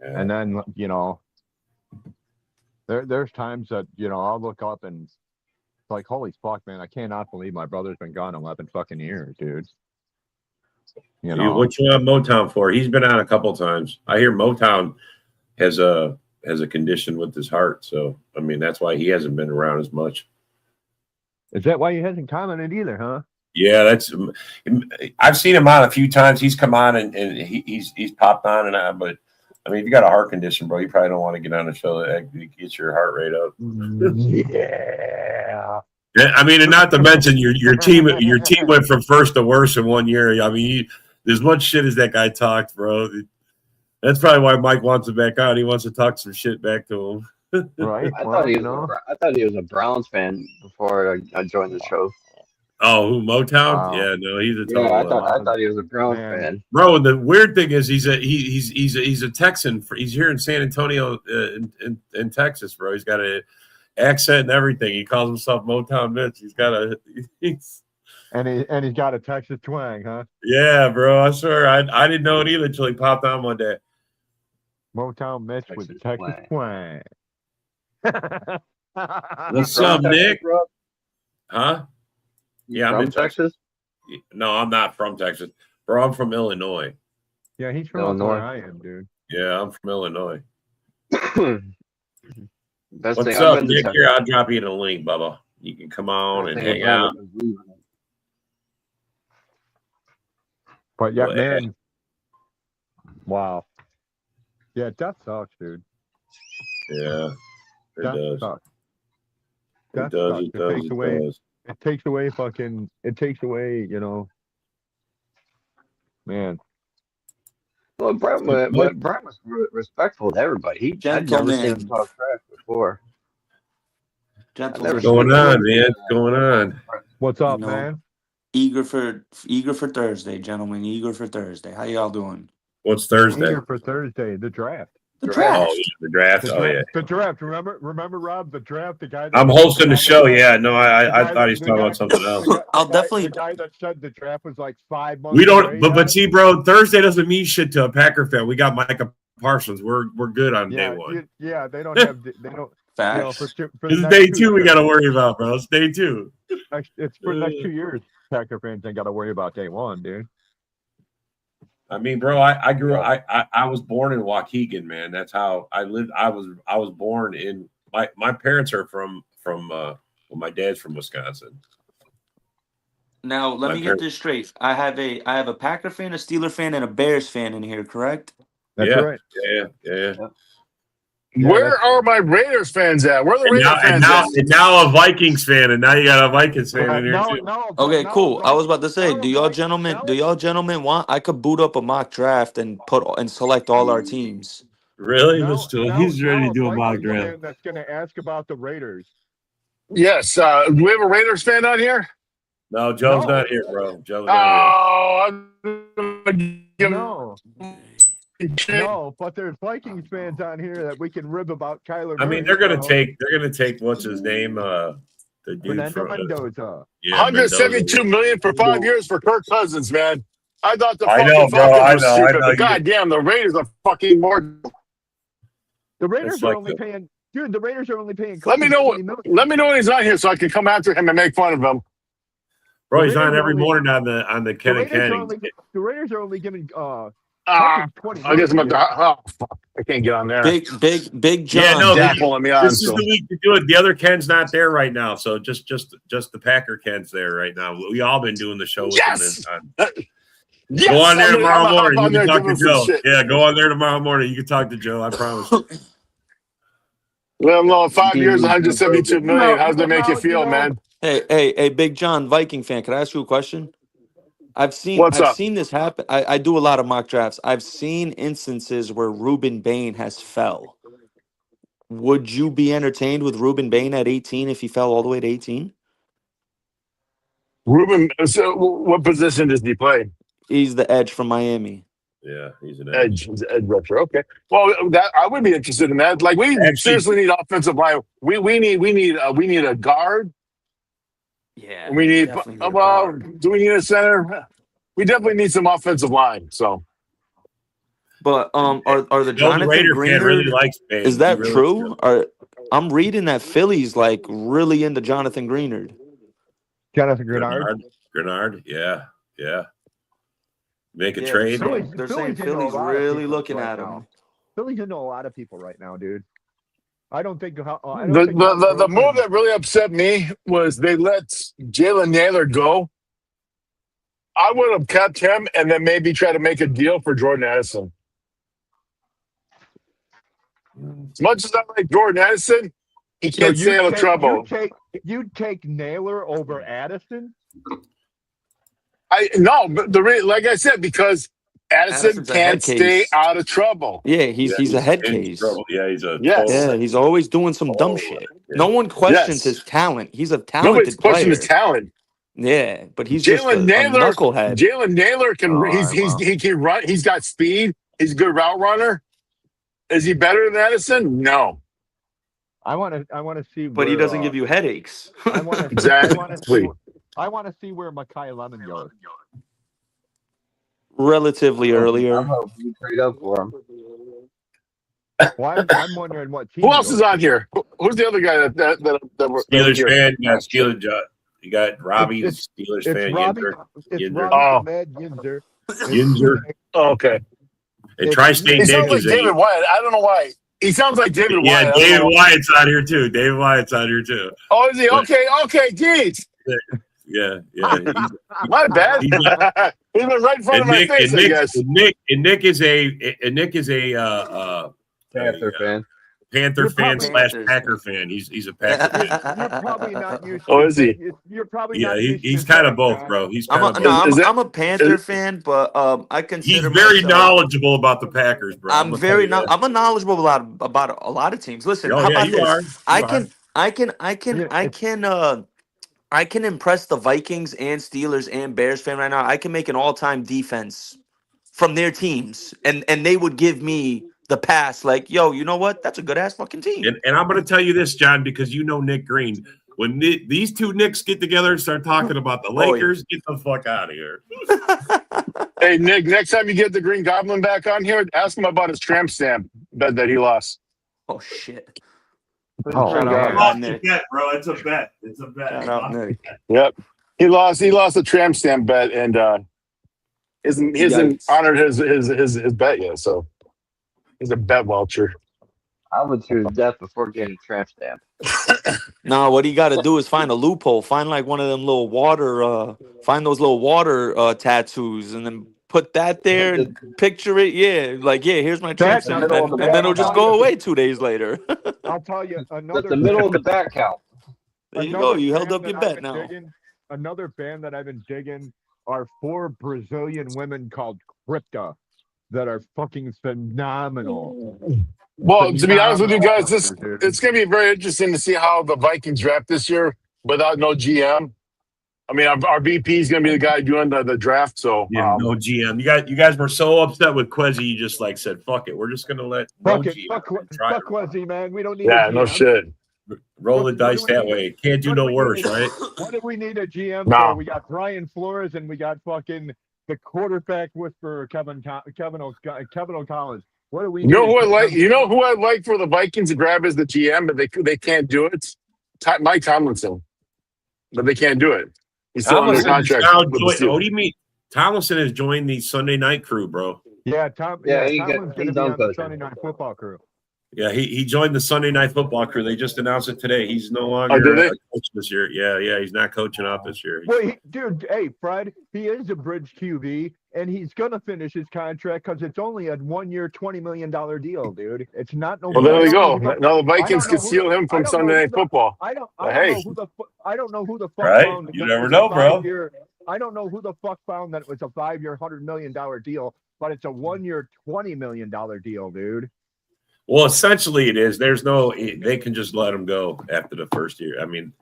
Yeah. And then, there's times that, I'll look up and it's like, holy fuck, man, I cannot believe my brother's been gone 11 fucking years, dude. What you want Motown for? He's been on a couple times. I hear Motown has a condition with his heart. So, I mean, that's why he hasn't been around as much. Is that why he hasn't commented either, huh? Yeah, I've seen him on a few times. He's come on and he's popped on and on, but I mean, if you got a heart condition, bro, you probably don't want to get on a show that gets your heart rate up. Yeah. I mean, and not to mention your team went from first to worst in 1 year. I mean, as much shit as that guy talked, bro. That's probably why Mike wants him back on. He wants to talk some shit back to him. Right. I thought he was a Browns fan before I joined the show. Oh, who, Motown? Wow. Yeah, no, he's a total. Yeah, I thought he was a Browns fan. Bro, and the weird thing is he's a Texan. He's here in San Antonio, in Texas, bro. He's got an accent and everything. He calls himself Motown Mitch. He's got a Texas twang, huh? Yeah, bro. I swear, I didn't know it either until he popped on one day. Motown Mitch with the Texas twang. What's up, Nick? Bro? Huh? Yeah, I'm from in Texas. No, I'm not from Texas, bro. I'm from Illinois. Yeah, he's from Illinois. I am, dude. Yeah, I'm from Illinois. What's up, Nick? Here, I'll drop you the link, Bubba. You can come on and hang out. But yeah, man. Wow. Yeah, death sucks, dude. Yeah, it does. Sucks. It does. It takes away, man. Well, Brent was respectful to everybody. I'd never seen him talk trash before. What's going on, man? What's going on? What's up, man? Eager for Thursday, gentlemen. Eager for Thursday. How y'all doing? What's Thursday? Eager for Thursday, the draft. Oh, yeah, the draft. The draft. Remember, Rob, the draft. The guy. I'm hosting the show. Yeah, no, I thought he was talking about something else. The guy that said the draft was like 5 months. We don't, but see, bro, Thursday doesn't mean shit to a Packer fan. We got Micah Parsons. We're good on day one. Yeah, they don't have. They don't. Facts. For this is day 2 we got to worry about, bro. It's day 2. It's for the next 2 years. Packer fans ain't got to worry about day 1, dude. I mean, bro, I grew up. I was born in Waukegan, man. That's how I lived. I was born in. My parents are from well, my dad's from Wisconsin. Now let me get this straight. I have a Packer fan, a Steeler fan, and a Bears fan in here. Correct? That's right. Yeah. Where are my Raiders fans at? Where are the Raiders fans at? And now a Vikings fan, and now you got a Vikings fan in here too. Okay, cool. I was about to say, do y'all gentlemen want? I could boot up a mock draft and select all our teams. Really? Let's do it. He's ready to do a mock draft. That's going to ask about the Raiders. Yes. Do we have a Raiders fan on here? No, Joe's not here, bro. Joe's not here. No, but there's Vikings fans on here that we can rib about Kyler. I mean, they're gonna take what's his name, the dude from Mendoza. Yeah, $172 million for 5 years for Kirk Cousins, man. I thought the Falcons were stupid, but goddamn, the Raiders are fucking more. The Raiders are only paying. Dude, the Raiders are only paying. Let me know when he's on here so I can come after him and make fun of him. Bro, he's on every morning on the Ken and Kenny. The Raiders are only giving I guess I'm fuck. I can't get on there. Big John. Yeah, no, pulling me on. This is the week to do it. The other Ken's not there right now, so just the Packer Ken's there right now. We all been doing the show with him this time. Yes, go on there tomorrow morning. You can talk to Joe. Yeah, go on there tomorrow morning. You can talk to Joe. I promise. Well, 5 years, $172 million. How does that make you feel, man? Hey, Big John, Viking fan. Can I ask you a question? I've seen this happen. I do a lot of mock drafts. I've seen instances where Ruben Bain has fell. Would you be entertained with Ruben Bain at 18 if he fell all the way to 18? Ruben, so what position does he play? He's the edge from Miami. Yeah, he's an edge. He's an edge rusher. Okay. Well, I would be interested in that. Like, we seriously need offensive line. We need a guard. Yeah. We need. Well, do we need a center? We definitely need some offensive line. So. But are the Jonathan Greenard really likes Bain. Is that true? I'm reading that Philly's like really into Jonathan Greenard. Jonathan Greenard, yeah. Make a trade. They're saying Philly's really looking at him. Philly's into a lot of people right now, dude. I don't think the move that really upset me was they let Jalen Naylor go. I would have kept him and then maybe try to make a deal for Jordan Addison. As much as I like Jordan Addison, he can't stay out of trouble. You'd take Naylor over Addison? But like I said, because Addison can't stay out of trouble. Yeah, he's a head case. Yeah, he's always doing some dumb shit. Yeah. No one questions his talent. He's a talented Nobody's player. questioning his talent. Yeah, but he's just a knucklehead. Jalen Naylor he can run. He's got speed. He's a good route runner. Is he better than Addison? No. I want to see. But he doesn't give you headaches. Exactly. I want to see where Mekhi Lemon goes. Relatively earlier. I hope you trade up for him. Well, I'm wondering what team. Who else is on here? Who's the other guy that Steelers fan? You got Steelers. You got Robbie, Steelers fan. Yinzer. Oh, okay. And Tri-State Nick sounds like David Wyatt. I don't know why. He sounds like David Wyatt. Yeah, David Wyatt's on here too. Oh, is he? Okay, geez. Yeah. My bad. He's been right in front of my face, I guess. Nick is a Panther fan. Panther fan / Panthers Packer fan. He's a Packer fan. You're probably not used to Oh, is he? You're probably Yeah, not used he's to kind of that, both, John. bro. He's I'm kind a, of no, both. I'm, Is it- I'm a Panther fan, but I He's consider very myself. knowledgeable about the Packers, bro. I'm gonna tell you that. I'm a knowledgeable about a lot of teams. Listen, Oh how yeah, about you this? are. I You are. can I can impress the Vikings and Steelers and Bears fan right now. I can make an all-time defense from their teams, and they would give me the pass. Like, yo, you know what? That's a good ass fucking team. And I'm going to tell you this, John, because you know Nick Green. When these two Knicks get together and start talking about the Oh, yeah. Lakers, get the fuck out of here. Hey, Nick, next time you get the Green Goblin back on here, ask him about his tramp stamp bet that he lost. Oh shit! Oh, Shout God. out my Nick. bet, bro. It's a bet. It's a bet. Shout out Nick. Yep. He lost the tramp stamp bet and he hasn't Yikes. honored his bet yet, so he's a bet welcher. I would choose death before getting a tramp stamp. No, what he got to do is find a loophole. Find like one of them little water. Find those little water tattoos, and then put that there and picture it. Yeah, like here's my tramp That's stamp, the middle and of the then it'll just back. go away 2 days later. I'll tell you That's another. the middle of the back count. There you another go. You held band up your that bet I've been now. digging- Another band that I've been digging are 4 Brazilian women called Crypta that are fucking phenomenal. Well, to be honest with you guys, Phenomenal, dude. it's going to be very interesting to see how the Vikings draft this year without no GM. I mean, our VP is going to be the guy doing the draft. So, Yeah, no GM. You guys were so upset with Quezzy, you just like said, "Fuck it, we're just gonna let Fuck no it, GM fuck Quezzy, man. We don't need yeah, a GM. no shit. roll the What do dice we that need? way. Can't do What no do we worse, need? right?" What do we need a GM No. for? We got Brian Flores and we got fucking the quarterback whisperer Kevin O'Collins. What do we You know need? who I like? You know who I like for the Vikings to grab as the GM, but they can't do it. Mike Tomlinson, but they can't do it. He's still under Tomlinson contract. now with the joined, Steelers. what do you mean? Tomlinson has joined the Sunday night crew, bro. Yeah, Yeah, Tomlin's going to he's be done on the coaching. Sunday Night Football crew. Yeah, he joined the Sunday night football crew. They just announced it today. He's no Oh, longer did they? a coach this year. Yeah, he's not coaching out this year. Well, dude, hey, Fred, he is a bridge QB, and he's going to finish his contract because it's only a 1-year, $20 million deal, dude. It's not no. Well, there we go. I don't Now the know Vikings who can steal him I from don't Sunday know Night Football. I don't Hey. know who the I don't know who the fuck Right? found You that never it was a know, bro. 5-year I don't know who the fuck found that it was a 5-year, $100 million deal, but it's a 1-year, $20 million deal, dude. Well, essentially it is. There's no. They can just let him go after the first year. I mean,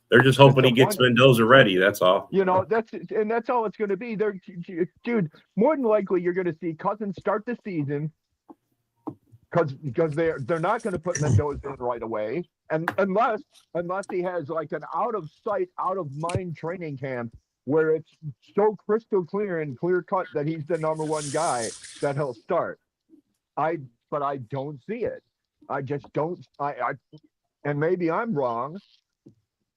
they're just hoping he gets Mendoza ready. That's all. You know, that's all it's going to be. Dude, more than likely you're going to see Cousins start the season because they're not going to put Mendoza in right away, and unless he has like an out of sight, out of mind training camp where it's so crystal clear and clear cut that he's the number one guy that he'll start. But I don't see it. I just don't. And maybe I'm wrong,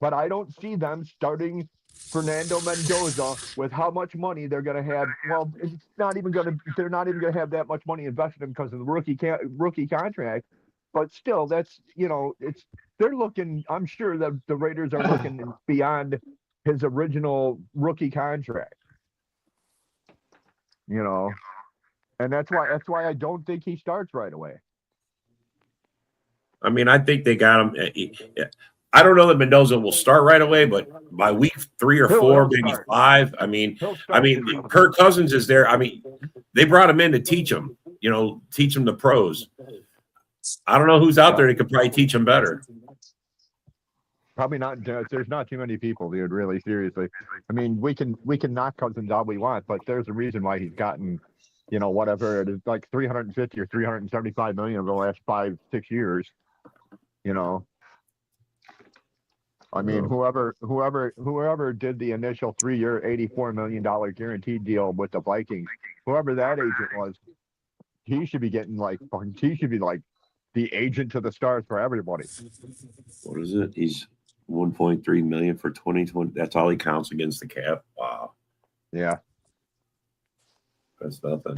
but I don't see them starting Fernando Mendoza with how much money they're going to have. Well, it's not even going to. They're not even going to have that much money invested in because of the rookie contract. But still, that's they're looking. I'm sure that the Raiders are looking beyond his original rookie contract. And that's why I don't think he starts right away. I mean, I think they got him. I don't know that Mendoza will start right away, but by week 3 or 4, maybe start. 5. I mean, Kirk Cousins is there. I mean, they brought him in to teach him. Teach him the pros. I don't know who's out there that could probably teach him better. Probably not. There's not too many people, dude. Really, seriously. I mean, we can knock Cousins all we want, but there's a reason why he's gotten, whatever it is, like 350 or 375 million over the last 5-6 years. I mean, whoever did the initial 3-year, $84 million guaranteed deal with the Vikings, whoever that agent was, he should be getting he should be like the agent to the stars for everybody. What is it? He's 1.3 million for 2020. That's all he counts against the cap. Wow. Yeah. That's nothing.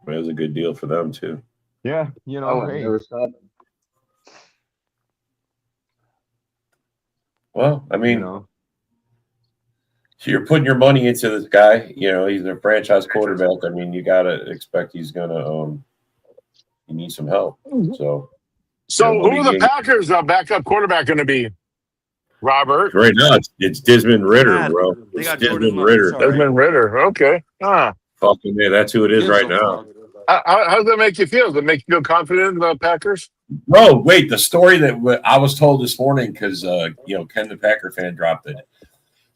It was a good deal for them too. Yeah, hey. Never stopped. Well, I mean, so you're putting your money into this guy. He's a franchise quarterback. I mean, you gotta expect he's gonna He needs some help. So who are the Packers' backup quarterback going to be? Robert. Right now, it's Desmond Ritter, got- bro. they It's got Desmond Jordan Love. Ritter. Sorry. Desmond Ritter. Okay. Fucking man, that's who it is right now. How does that make you feel? Does it make you feel confident in the Packers? Bro, wait, the story that I was told this morning, because Ken the Packer fan dropped it.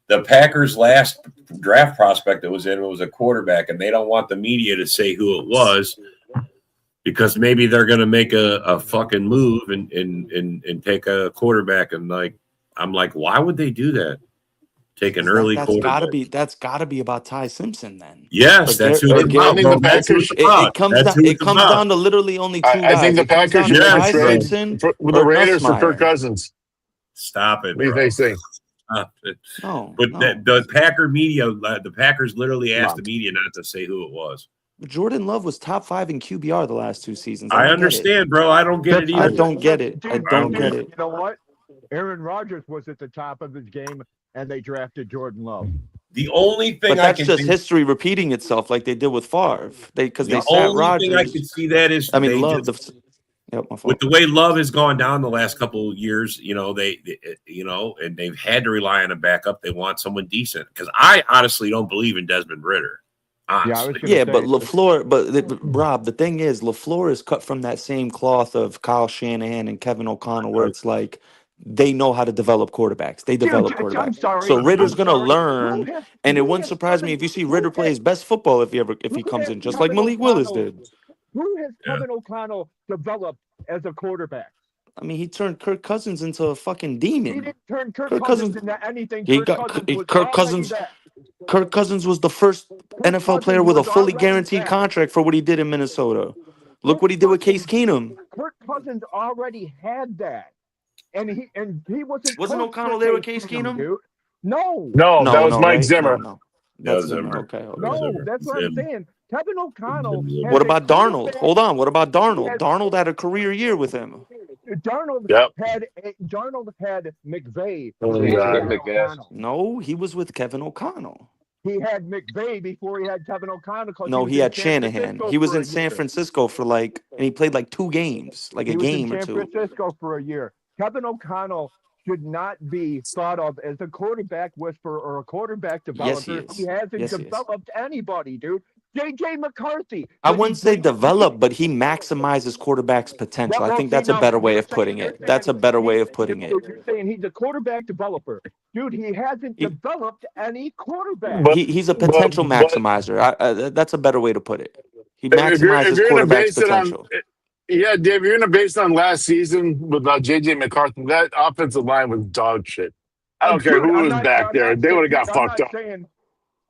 The Packers' last draft prospect that was in was a quarterback, and they don't want the media to say who it was because maybe they're going to make a fucking move and take a quarterback. And I'm like, why would they do that? Take an early quarterback. That's gotta be about Ty Simpson then. Yes, that's who it's about. It comes down to literally only two guys. I think the Packers should Ty trade Simpson with the Raiders for Kirk Cousins. Stop it. What do they say? No, but the Packer media, the Packers literally asked the media not to say who it was. Jordan Love was top 5 in QBR the last 2 seasons. I understand, bro. I don't get it either. I don't get it. I don't get it. You know what? Aaron Rodgers was at the top of his game, and they drafted Jordan Love. The only thing that's just history repeating itself, like they did with Favre. Because they sat Rodgers. The only thing I can see that is, Love. With the way Love has gone down the last couple of years, they and they've had to rely on a backup. They want someone decent because I honestly don't believe in Desmond Ritter. Yeah, but LaFleur, Rob, the thing is, LaFleur is cut from that same cloth of Kyle Shanahan and Kevin O'Connell, where it's like they know how to develop quarterbacks. They develop quarterbacks. So Ritter's gonna learn, and it wouldn't surprise me if you see Ritter play his best football if he comes in, just like Malik Willis did. Who has Kevin O'Connell developed as a quarterback? I mean, he turned Kirk Cousins into a fucking demon. He didn't turn Kirk Cousins into anything. Kirk Cousins was the first NFL player with a fully guaranteed contract for what he did in Minnesota. Look what he did with Case Keenum. Kirk Cousins already had that, and he wasn't O'Connell there with Case Keenum? Dude. No, that was Mike Zimmer. No. That's Zimmer. Okay. No, that's what I'm saying. Kevin O'Connell. What about Darnold? Hold on. What about Darnold? Darnold had a career year with him. Darnold had McVay. No, he was with Kevin O'Connell. He had McVay before he had Kevin O'Connell. No, he had Shanahan. He was in San Francisco and he played 2 games, a game or 2. San Francisco for a year. Kevin O'Connell should not be thought of as a quarterback whisperer or a quarterback developer. Yes, he hasn't developed anybody, dude. J.J. McCarthy. I wouldn't say develop, but he maximizes quarterback's potential. I think that's a better way of putting it. That's a better way of putting it. You're saying he's a quarterback developer. Dude, he hasn't developed any quarterback. He's a potential maximizer. That's a better way to put it. He maximizes quarterback's potential. Yeah, Dave, you're going to base it on last season with J.J. McCarthy. That offensive line was dog shit. I don't care who was back there. They would have got fucked up.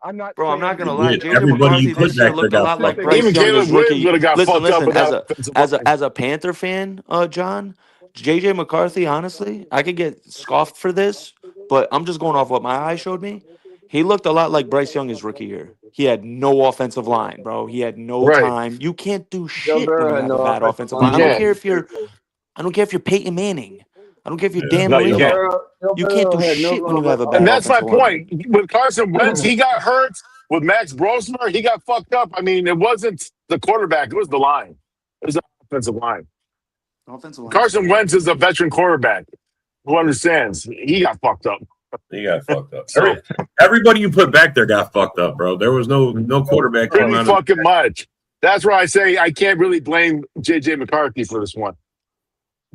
I'm not gonna lie. JJ McCarthy this year looked a lot like Bryce Young's rookie. Listen, as a Panther fan, John, JJ McCarthy, honestly, I could get scoffed for this, but I'm just going off what my eyes showed me. He looked a lot like Bryce Young his rookie year. He had no offensive line, bro. He had no time. You can't do shit when you have a bad offensive line. I don't care if you're Peyton Manning. I don't care if you're Dan Marino. You can't do shit when you have a bad And that's my point. Line. With Carson Wentz, he got hurt. With Max Brosmer, he got fucked up. I mean, it wasn't the quarterback. It was the line. It was the offensive line. Carson Wentz is a veteran quarterback who understands. He got fucked up. He got fucked up. Everybody you put back there got fucked up, bro. There was no quarterback. Pretty fucking much. That's where I say I can't really blame J.J. McCarthy for this one.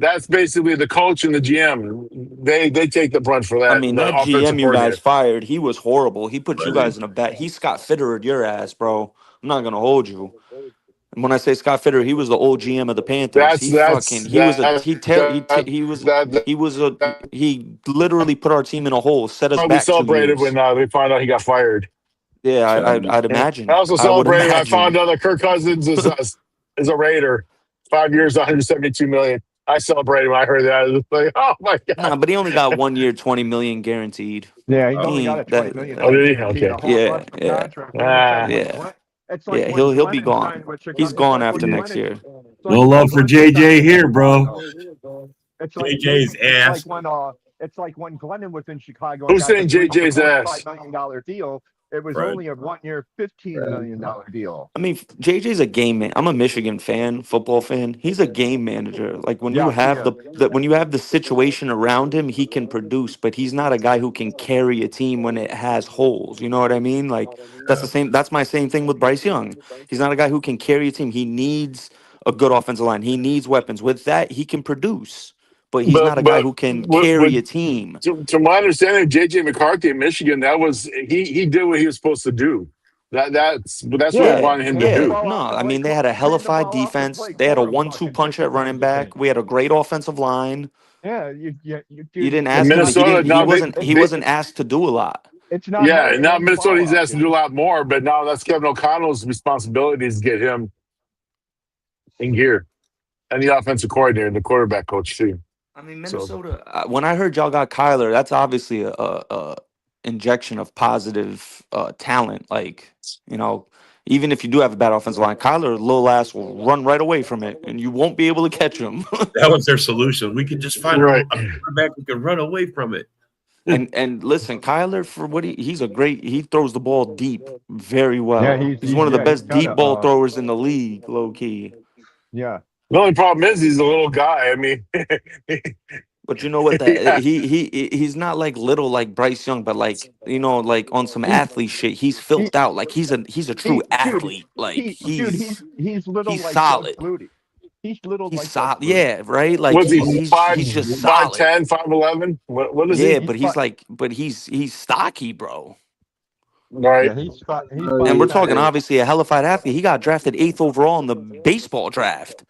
That's basically the coach and the GM. They take the brunt for that. I mean, that GM you guys fired, he was horrible. He put you guys in a bad. He Scott Fittered your ass, bro. I'm not gonna hold you. And when I say Scott Fittered, he was the old GM of the Panthers. He literally put our team in a hole, set us back. We celebrated when we found out he got fired. Yeah, I'd imagine. I also celebrated. I found out that Kirk Cousins is a Raider. 5 years, $172 million. I celebrated when I heard that. It was like, oh my god! Nah, but he only got 1 year, $20 million guaranteed. Yeah, he only got a $20 million. Oh, did he? Okay. Yeah. He'll be gone. He's gone after next year. No love for JJ here, bro. JJ's ass. It's like when Glennon was in Chicago. Who's saying JJ's ass? $5 million deal. It was Fred. only a 1 year, $15 million deal. I mean, JJ's a game man. I'm a Michigan fan, football fan. He's a game manager. Like when you Yeah, have when you have the situation around him, he can produce, but he's not a guy who can carry a team when it has holes. You know what I mean? Like that's the same. That's my same thing with Bryce Young. He's not a guy who can carry a team. He needs a good offensive line. He needs weapons. With that, he can produce, but he's not a guy But who can what carry a team. to my understanding, JJ McCarthy in Michigan, that was he did what he was supposed to do. That's what they Yeah, wanted him to yeah. do. No, I mean they had a hellified defense. They had a 1-2 punch at running back. We had a great offensive line. Yeah, You dude, didn't In ask him. Minnesota, He no, wasn't. He wasn't asked to do a lot. it's not yeah, hard. now Minnesota he's asked to do a lot more, but now that's Kevin O'Connell's responsibility to get him in gear, and the offensive coordinator, the quarterback coach too. I mean, So Minnesota. When I heard y'all got Kyler, that's obviously a injection of positive talent. Like even if you do have a bad offensive line, Kyler, little ass, will run right away from it, and you won't be able to catch him. That was their solution. We could just find right. a quarterback who could run away from it. And listen, Kyler, for what he throws the ball deep very well. Yeah, he's one of the best deep ball kinda, throwers in the league, low key. yeah. The only problem is he's a little guy. I mean, But you know what? yeah. He's not like little like Bryce Young, but like like on some athlete shit. He's filthed out. Like he's a true athlete. Like he's little he's like solid. Doug Flutie. He's little He's like solid. Doug Flutie. Yeah, right. Like What's he? he's just solid. 5'10", 5'11"? What is Yeah, he? but he's stocky, bro. Right. Yeah, he's And we're talking obviously a hellified athlete. He got drafted 8th overall in the baseball draft.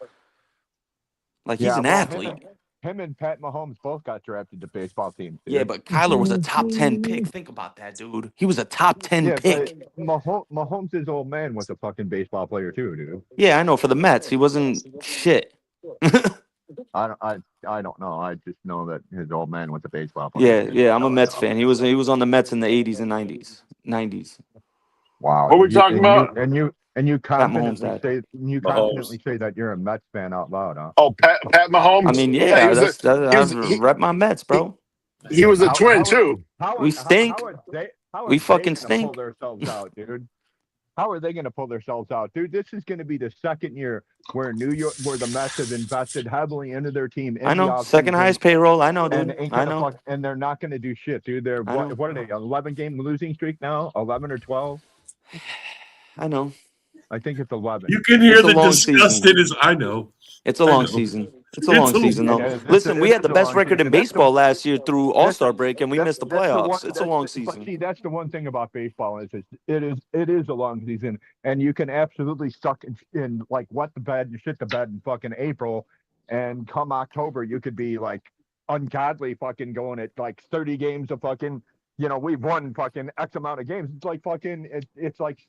Like he's an athlete. Him and Pat Mahomes both got drafted to baseball teams. Dude. Yeah, but Kyler was a top 10 pick. Think about that, dude. He was a top 10 pick. But Mahomes' old man was a fucking baseball player too, dude. Yeah, I know. For the Mets, he wasn't shit. I don't know. I just know that his old man was a baseball player. Yeah. I'm a Mets fan. He was on the Mets in the 80s and 90s. Wow. What are we talking about? And you confidently Mahomes. say that you're a Mets fan out loud, huh? Oh, Pat Mahomes. I mean, he rep my Mets, bro. He was a twin too. We stink. We fucking stink. Pull themselves out, dude. How are they going to pull themselves out, dude? This is going to be the second year where the Mets have invested heavily into their team. I know, second highest payroll. I know, dude. I know. And they're not going to do shit, dude. They're what are they? 11-game losing streak now? 11 or 12? I know. I think it's 11. You can hear the disgust in his. I know. It's a long season. It's a long season, though. Listen, we had the best record in baseball last year through All-Star break, and we missed the playoffs. It's a long season. See, that's the one thing about baseball is it is a long season, and you can absolutely suck in like wet the bed, you shit the bed in fucking April, and come October you could be like ungodly fucking going at like 30 games of fucking. We've won fucking X amount of games. It's like fucking. It's like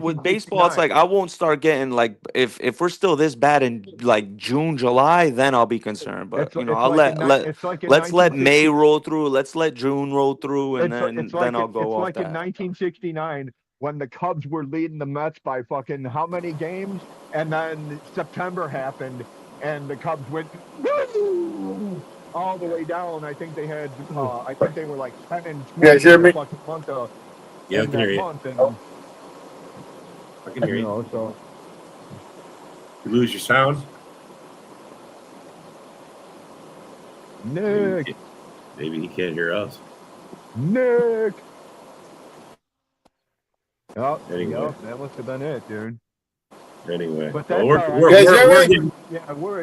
with baseball, it's like I won't start getting like if we're still this bad in like June, July, then I'll be concerned. But I'll let's let May roll through. Let's let June roll through, and then I'll go off that. It's like in 1969 when the Cubs were leading the Mets by fucking how many games, and then September happened, and the Cubs went. Woo! All the way down. I think they had. I think they were like 10 and 20. You guys hear me? Yeah, I can hear you. I can hear you. So you lose your sound. Nick. Maybe he can't hear us. Nick. Oh, Anyway. That must have been it, dude. Anyway, But that's we're at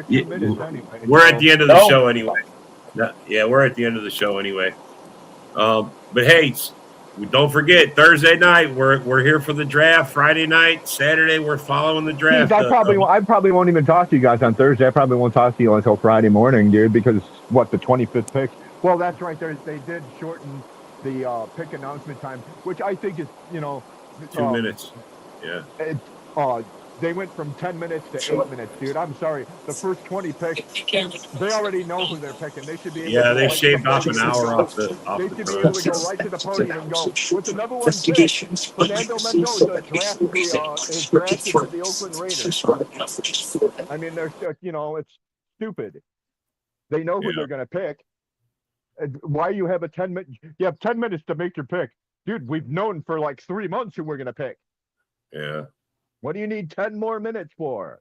2 minutes anyway. We're at the end of the show anyway. Yeah, we're at the end of the show anyway. But hey, don't forget Thursday night we're here for the draft. Friday night, Saturday we're following the draft. I probably won't even talk to you guys on Thursday. I probably won't talk to you until Friday morning, dude. Because the 25th pick? Well, that's right. They did shorten the pick announcement time, which I think is 2 minutes. Yeah. They went from 10 minutes to 8 minutes, dude. I'm sorry. The first 20 picks, they already know who they're picking. They should be able to they shaved off an hour off the They should be able to go right to the podium and go, with the number one pick, Fernando Mendoza is drafted to the Oakland Raiders. I mean, it's stupid. They know who they're going to pick. Why you have you have 10 minutes to make your pick. Dude, we've known for like 3 months who we're going to pick. Yeah. What do you need 10 more minutes for?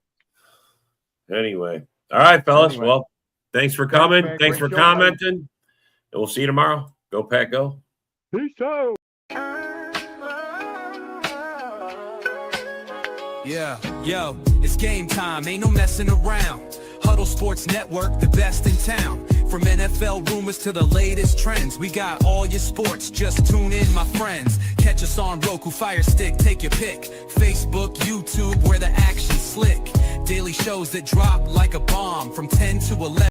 Anyway. All right, fellas. Anyway. Well, thanks for coming. man. Thanks Great for show, buddy. commenting. And we'll see you tomorrow. Go, Pack, go. Peace out. Yeah, yo, it's game time, ain't no messing around. Huddle Sports Network, the best in town. From NFL rumors to the latest trends, we got all your sports, just tune in, my friends. Catch us on Roku, Fire Stick, take your pick. Facebook, YouTube, where the action's slick. Daily shows that drop like a bomb from 10 to 11.